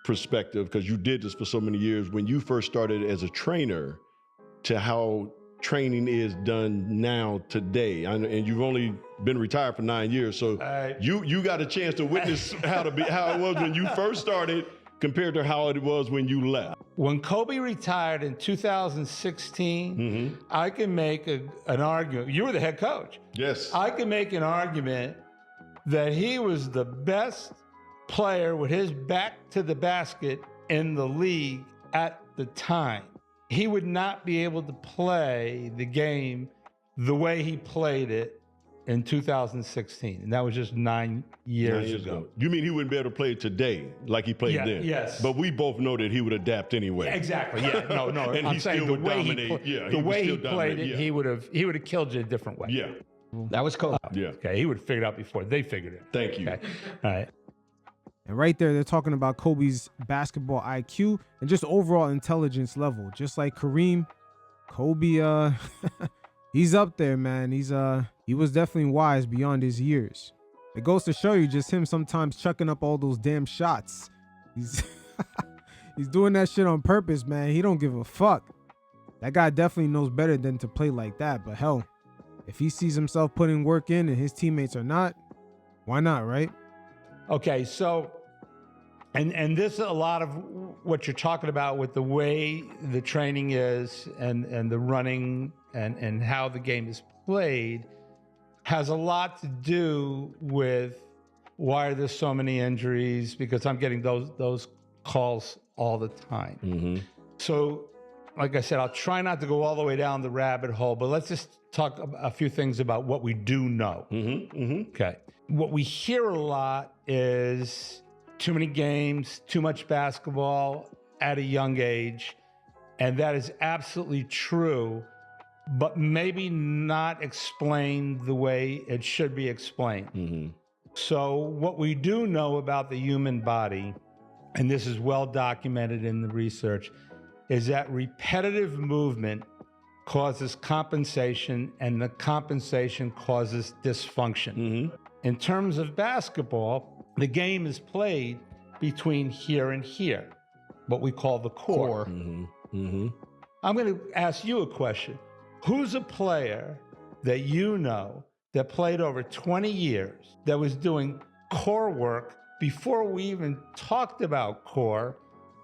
perspective, because you did this for so many years, when you first started as a trainer to how training is done now today. And you've only been retired for 9 years, so you got a chance to witness how it was when you first started compared to how it was when you left. When Kobe retired in 2016, I can make an argument. You were the head coach. Yes. I can make an argument that he was the best player with his back to the basket in the league at the time. He would not be able to play the game the way he played it in 2016. And that was just 9 years ago. You mean he wouldn't be able to play it today like he played then? Yes. But we both know that he would adapt anyway. Exactly. Yeah. No. And I'm he saying still the would way dominate. the way he played it, he would have killed you a different way. Yeah. That was Kobe. Yeah. Okay. He would have figured it out before they figured it. Thank you. Okay. All right. And right there, they're talking about Kobe's basketball IQ and just overall intelligence level. Just like Kareem, Kobe, he's up there, man. He was definitely wise beyond his years. It goes to show you just him sometimes chucking up all those damn shots. He's he's doing that shit on purpose, man. He don't give a fuck. That guy definitely knows better than to play like that. But hell, if he sees himself putting work in and his teammates are not, why not, right? Okay, so, and this is a lot of what you're talking about with the way the training is and the running and how the game is played has a lot to do with why are there so many injuries, because I'm getting those calls all the time. So, like I said, I'll try not to go all the way down the rabbit hole, but let's just talk a few things about what we do know. Okay. What we hear a lot is too many games, too much basketball at a young age. And that is absolutely true, but maybe not explained the way it should be explained. So what we do know about the human body, and this is well documented in the research, is that repetitive movement causes compensation, and the compensation causes dysfunction. In terms of basketball, the game is played between here and here, what we call the core. I'm going to ask you a question. Who's a player that you know that played over 20 years that was doing core work before we even talked about core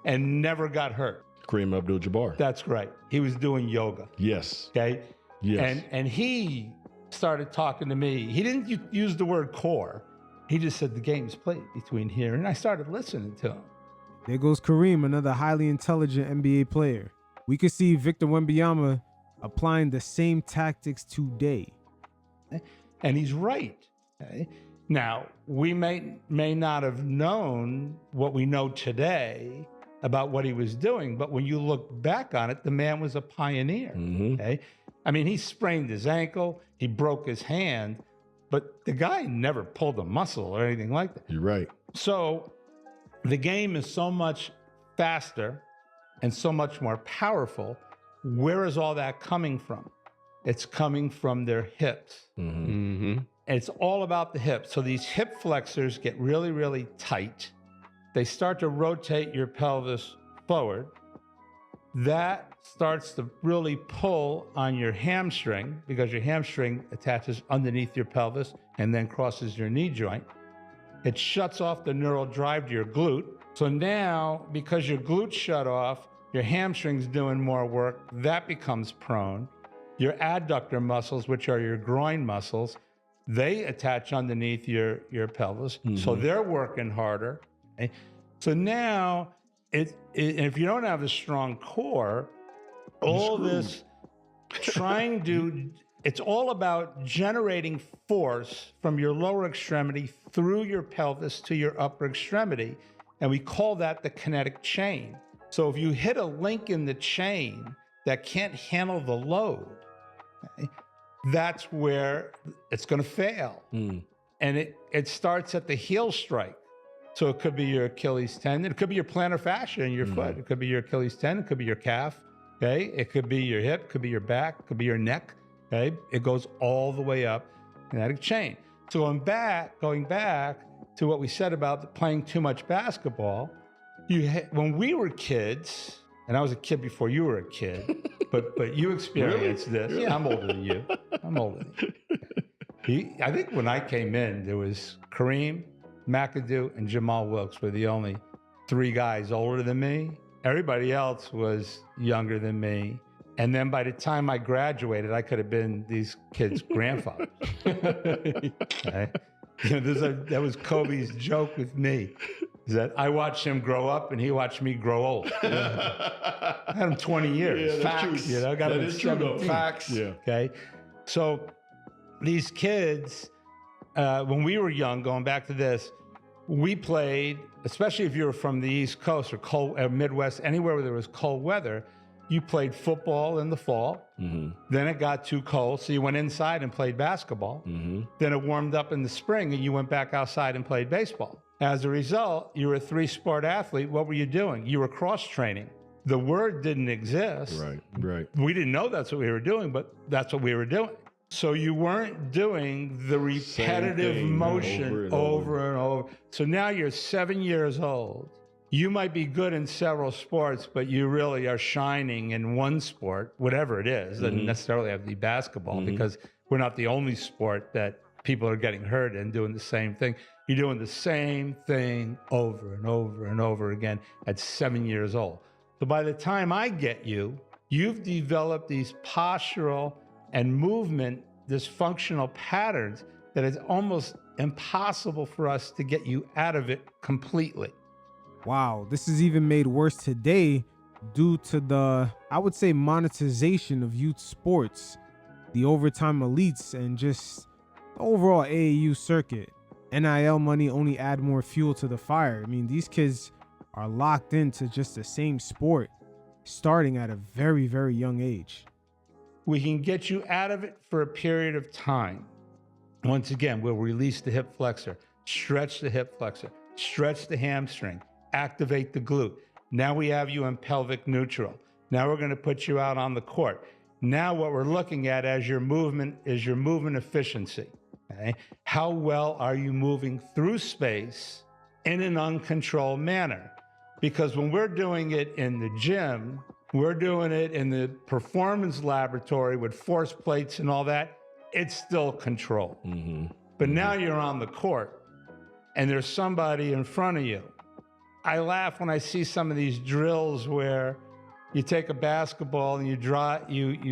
and never got hurt? Kareem Abdul-Jabbar. That's right. He was doing yoga. Yes. Okay. Yes. And he started talking to me. He didn't use the word core. He just said the game's played between here. And I started listening to him. There goes Kareem, another highly intelligent NBA player. We could see Victor Wembanyama applying the same tactics today. And he's right. Okay? Now, we may not have known what we know today about what he was doing, but when you look back on it, the man was a pioneer. Okay? I mean, he sprained his ankle, he broke his hand, but the guy never pulled a muscle or anything like that. You're right. So the game is so much faster and so much more powerful. Where is all that coming from? It's coming from their hips. And it's all about the hips. So these hip flexors get really, really tight. They start to rotate your pelvis forward. That starts to really pull on your hamstring, because your hamstring attaches underneath your pelvis and then crosses your knee joint. It shuts off the neural drive to your glute. So now, because your glute shut off, your hamstring's doing more work, that becomes prone. Your adductor muscles, which are your groin muscles, they attach underneath your pelvis. So they're working harder. Okay? So now, if you don't have a strong core, all this it's all about generating force from your lower extremity through your pelvis to your upper extremity. And we call that the kinetic chain. So if you hit a link in the chain that can't handle the load, okay, that's where it's going to fail. And it starts at the heel strike. So it could be your Achilles tendon. It could be your plantar fascia in your foot. It could be your Achilles tendon. It could be your calf. Okay. It could be your hip. It could be your back. It could be your neck. Okay. It goes all the way up kinetic chain. So going back to what we said about playing too much basketball, when we were kids, and I was a kid before you were a kid, but you experienced this. Really? Yeah, I'm older than you. I think when I came in, there was Kareem, McAdoo, and Jamal Wilkes were the only 3 guys older than me. Everybody else was younger than me. And then by the time I graduated, I could have been these kids' grandfathers. Okay? That was Kobe's joke with me, is that I watched him grow up and he watched me grow old. I had him 20 years. Yeah, that's true. I got him at 17. Facts. Yeah. Okay. So these kids, when we were young, going back to this, we played, especially if you were from the East Coast or cold, Midwest, anywhere where there was cold weather, you played football in the fall. Mm-hmm. Then it got too cold, so you went inside and played basketball. Mm-hmm. Then it warmed up in the spring, and you went back outside and played baseball. As a result, you were a 3-sport athlete. What were you doing? You were cross-training. The word didn't exist. Right. We didn't know that's what we were doing, but that's what we were doing. So you weren't doing the repetitive motion over and over. So now you're 7 years old. You might be good in several sports, but you really are shining in one sport, whatever it is. Doesn't necessarily have to be basketball, because we're not the only sport that people are getting hurt in doing the same thing. You're doing the same thing over and over and over again at 7 years old. So by the time I get you, you've developed these postural and movement dysfunctional patterns that it's almost impossible for us to get you out of it completely. Wow, this is even made worse today due to the, I would say, monetization of youth sports, the overtime elites, and just the overall AAU circuit. NIL money only add more fuel to the fire. I mean, these kids are locked into just the same sport starting at a very, very young age. We can get you out of it for a period of time. Once again, we'll release the hip flexor, stretch the hip flexor, stretch the hamstring, activate the glute. Now we have you in pelvic neutral. Now we're going to put you out on the court. Now what we're looking at as your movement is your movement efficiency. Okay? How well are you moving through space in an uncontrolled manner? Because when we're doing it in the gym, we're doing it in the performance laboratory with force plates and all that, it's still controlled. But now you're on the court and there's somebody in front of you. I laugh when I see some of these drills where you take a basketball and you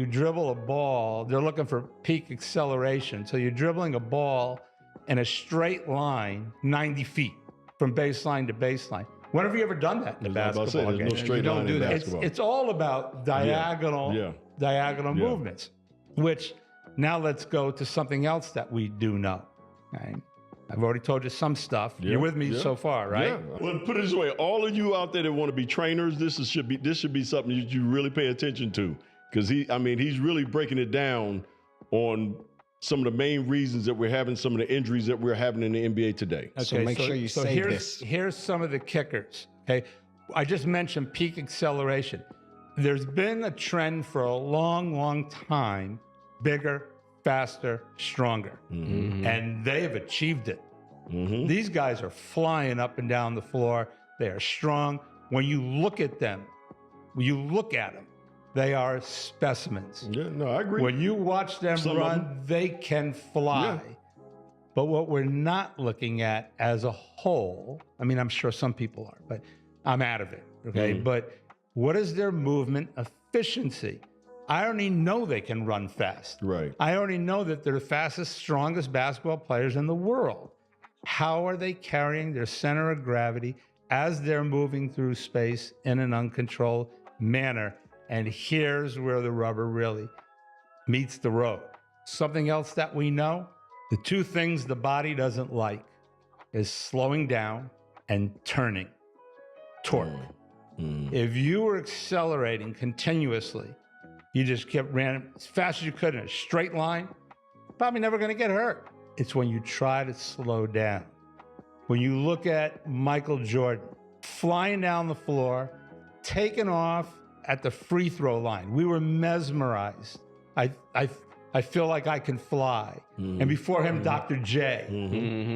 dribble a ball. They're looking for peak acceleration. So you're dribbling a ball in a straight line, 90 feet from baseline to baseline. When have you ever done that in a basketball game? There's no straight line in basketball. It's all about diagonal movements, which now let's go to something else that we do know. Okay? I've already told you some stuff. You're with me so far, right? Yeah. Well, put it this way: all of you out there that want to be trainers, this should be something you really pay attention to, because he's really breaking it down on some of the main reasons that we're having some of the injuries that we're having in the NBA today. Okay, so make sure you say this. Here's some of the kickers. Okay, I just mentioned peak acceleration. There's been a trend for a long, long time: bigger, faster, stronger. And they have achieved it. These guys are flying up and down the floor. They are strong. When you look at them, they are specimens. Yeah, no, I agree. When you watch them run, they can fly. Yeah. But what we're not looking at as a whole, I mean, I'm sure some people are, but I'm out of it, okay? But what is their movement efficiency? I already know they can run fast. Right. I already know that they're the fastest, strongest basketball players in the world. How are they carrying their center of gravity as they're moving through space in an uncontrolled manner? And here's where the rubber really meets the road. Something else that we know, the two things the body doesn't like is slowing down and turning, torque. If you were accelerating continuously, you just ran as fast as you could in a straight line, probably never going to get hurt. It's when you try to slow down. When you look at Michael Jordan flying down the floor, taking off at the free throw line, we were mesmerized. I feel like I can fly. And before him, Dr. J.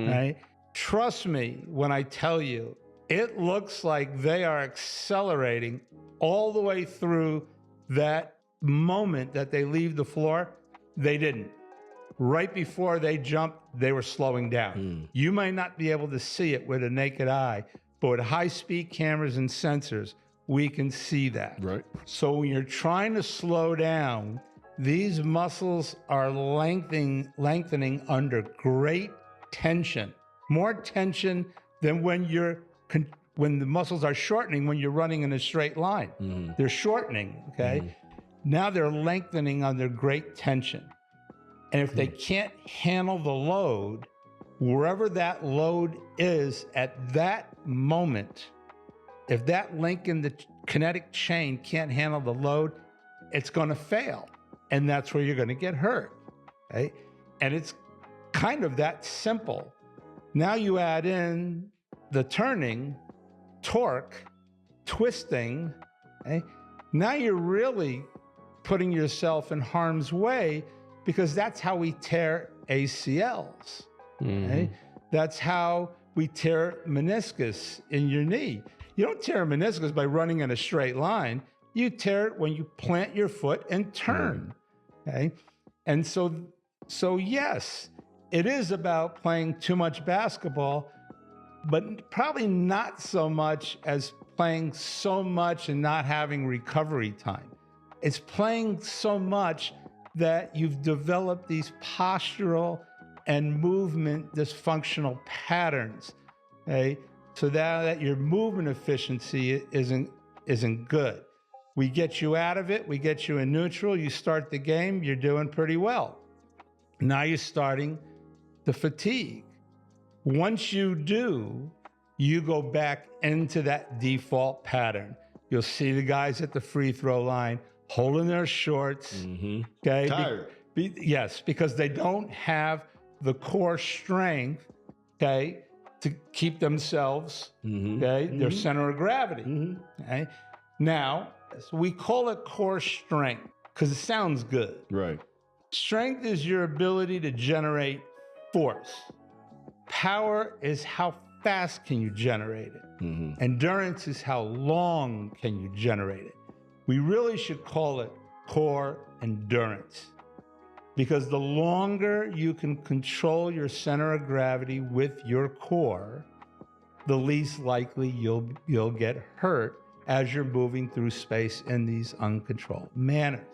Right? Trust me when I tell you, it looks like they are accelerating all the way through that moment that they leave the floor. They didn't. Right before they jumped, they were slowing down. You might not be able to see it with a naked eye, but with high-speed cameras and sensors, we can see that. Right. So when you're trying to slow down, these muscles are lengthening under great tension, more tension than when the muscles are shortening when you're running in a straight line. They're shortening, okay? Now they're lengthening under great tension. And if they can't handle the load, wherever that load is at that moment, if that link in the kinetic chain can't handle the load, it's going to fail. And that's where you're going to get hurt. Okay? And it's kind of that simple. Now you add in the turning, torque, twisting. Okay? Now you're really putting yourself in harm's way, because that's how we tear ACLs. Okay? That's how we tear meniscus in your knee. You don't tear a meniscus by running in a straight line. You tear it when you plant your foot and turn. Okay? And so yes, it is about playing too much basketball, but probably not so much as playing so much and not having recovery time. It's playing so much that you've developed these postural and movement dysfunctional patterns, okay? So that your movement efficiency isn't good. We get you out of it, we get you in neutral, you start the game, you're doing pretty well. Now you're starting to fatigue. Once you do, you go back into that default pattern. You'll see the guys at the free throw line holding their shorts, okay? Tired. Yes, because they don't have the core strength, okay, to keep themselves, okay, their center of gravity, okay? Now, so we call it core strength because it sounds good. Right. Strength is your ability to generate force. Power is how fast can you generate it. Endurance is how long can you generate it. We really should call it core endurance, because the longer you can control your center of gravity with your core, the least likely you'll get hurt as you're moving through space in these uncontrolled manners.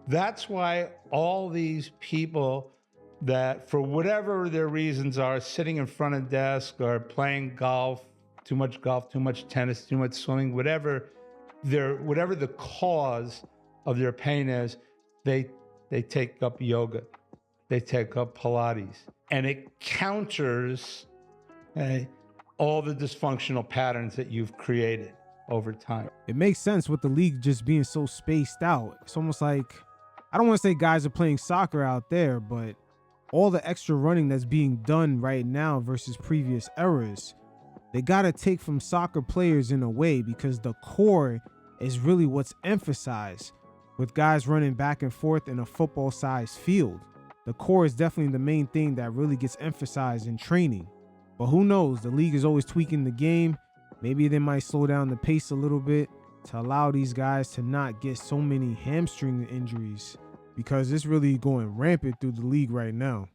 That's why all these people that, for whatever their reasons are, sitting in front of desk or playing golf, too much tennis, too much swimming, whatever the cause of their pain is, they take up yoga, they take up Pilates, and it counters all the dysfunctional patterns that you've created over time. It makes sense with the league just being so spaced out. It's almost like, I don't want to say guys are playing soccer out there, but all the extra running that's being done right now versus previous eras, they got to take from soccer players in a way, because the core is really what's emphasized with guys running back and forth in a football-sized field. The core is definitely the main thing that really gets emphasized in training. But who knows? The league is always tweaking the game. Maybe they might slow down the pace a little bit to allow these guys to not get so many hamstring injuries, because it's really going rampant through the league right now.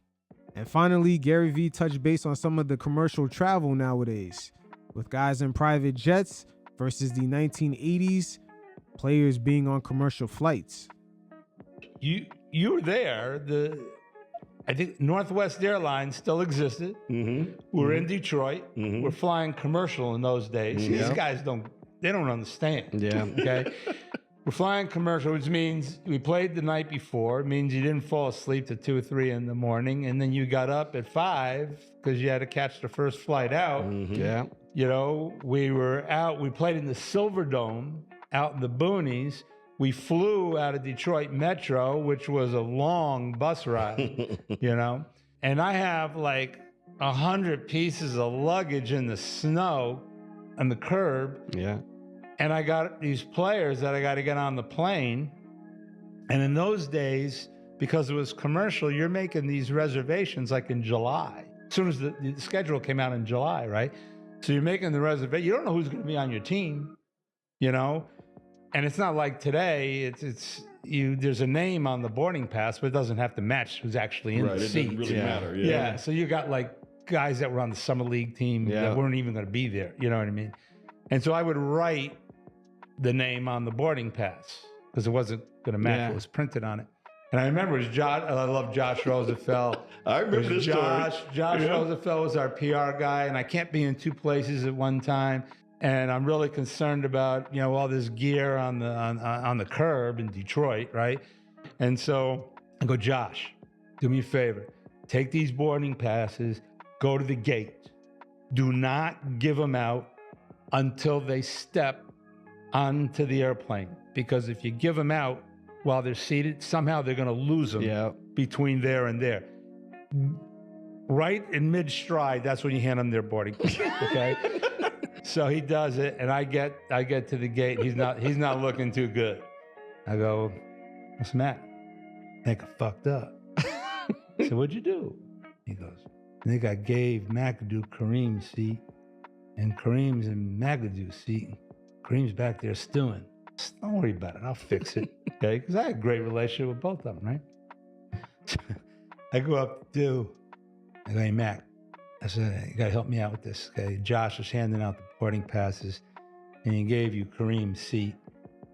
And finally, Gary Vee touched base on some of the commercial travel nowadays, with guys in private jets versus the 1980s, players being on commercial flights. You were there. I think Northwest Airlines still existed. We're in Detroit. We're flying commercial in those days. These guys don't understand. Yeah. Okay. We're flying commercial, which means we played the night before. It means you didn't fall asleep till 2 or 3 in the morning, and then you got up at 5 because you had to catch the first flight out. Yeah. You know, we were out. We played in the Silver Dome out in the boonies. We flew out of Detroit Metro, which was a long bus ride, you know. And I have like 100 pieces of luggage in the snow on the curb. Yeah. And I got these players that I got to get on the plane. And in those days, because it was commercial, you're making these reservations like in July. As soon as the schedule came out in July, right? So you're making the reservation. You don't know who's going to be on your team, you know? And it's not like today, there's a name on the boarding pass, but it doesn't have to match who's actually in the seat. It doesn't really matter. Yeah. So you got like guys that were on the summer league team that weren't even going to be there. You know what I mean? And so I would write the name on the boarding pass because it wasn't going to match what was printed on it. And I remember it was I love Josh Roosevelt. I remember this Josh story. Roosevelt was our PR guy, and I can't be in two places at one time. And I'm really concerned about, you know, all this gear on the curb in Detroit, right? And so I go, Josh, do me a favor. Take these boarding passes, go to the gate. Do not give them out until they step onto the airplane. Because if you give them out while they're seated, somehow they're going to lose them between there and there. Right in mid-stride, that's when you hand them their boarding pass, okay? So he does it, and I get to the gate. He's not looking too good. I go, what's the matter? I think I fucked up. I said, what'd you do? He goes, I think I gave McAdoo Kareem's seat, and Kareem's in McAdoo's seat. Kareem's back there stewing. Don't worry about it. I'll fix it. Okay? Because I had a great relationship with both of them, right? I go up to do. I go, hey, Mac. I said, you got to help me out with this. Okay? Josh was handing out the boarding passes, and he gave you Kareem's seat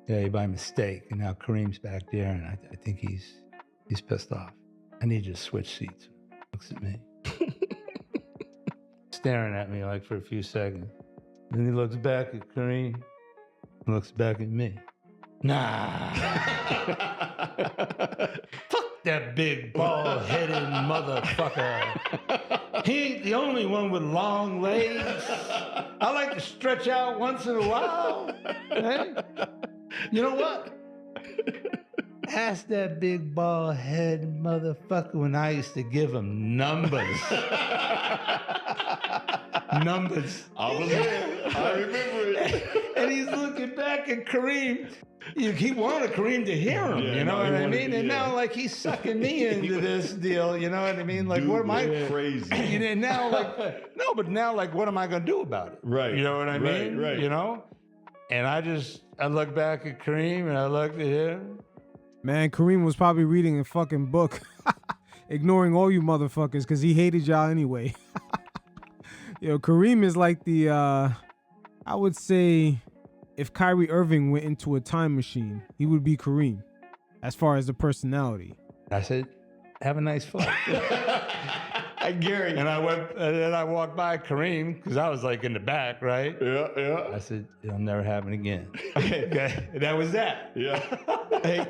by mistake. And now Kareem's back there, and I think he's pissed off. I need you to switch seats. Looks at me. Staring at me like for a few seconds. Then he looks back at Kareem. Looks back at me. Nah. Fuck that big bald-headed motherfucker. He ain't the only one with long legs. I like to stretch out once in a while. Hey? You know what? Ask that big bald-headed motherfucker when I used to give him numbers. Numbers. I was there. I remember it. And he's looking back at Kareem. He wanted Kareem to hear him, you know what I mean? And now, like, he's sucking me into this deal, you know what I mean? Like, what am I? Crazy. And now, like, no, but now, like, what am I going to do about it? Right. You know what I mean? Right. You know? And I look back at Kareem and I looked at him. Man, Kareem was probably reading a fucking book, ignoring all you motherfuckers because he hated y'all anyway. Yo, Kareem is like the, I would say, if Kyrie Irving went into a time machine, he would be Kareem, as far as the personality. I said, have a nice flight. Gary. And I walked by Kareem, because I was like in the back, right? Yeah. I said, it'll never happen again. Okay. That was that. Yeah. Hey.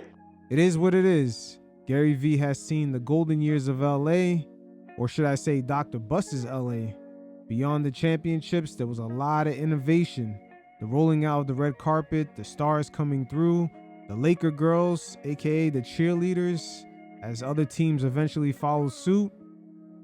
It is what it is. Gary V has seen the golden years of LA, or should I say Dr. Bust's LA. Beyond the championships, there was a lot of innovation. The rolling out of the red carpet, the stars coming through, the Laker girls, aka the cheerleaders, as other teams eventually follow suit.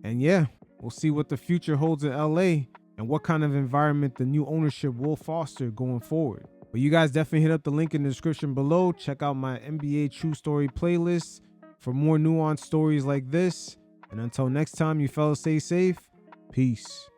And yeah, we'll see what the future holds in LA and what kind of environment the new ownership will foster going forward. But you guys definitely hit up the link in the description below. Check out my NBA True Story playlist for more nuanced stories like this. And until next time, you fellas stay safe. Peace.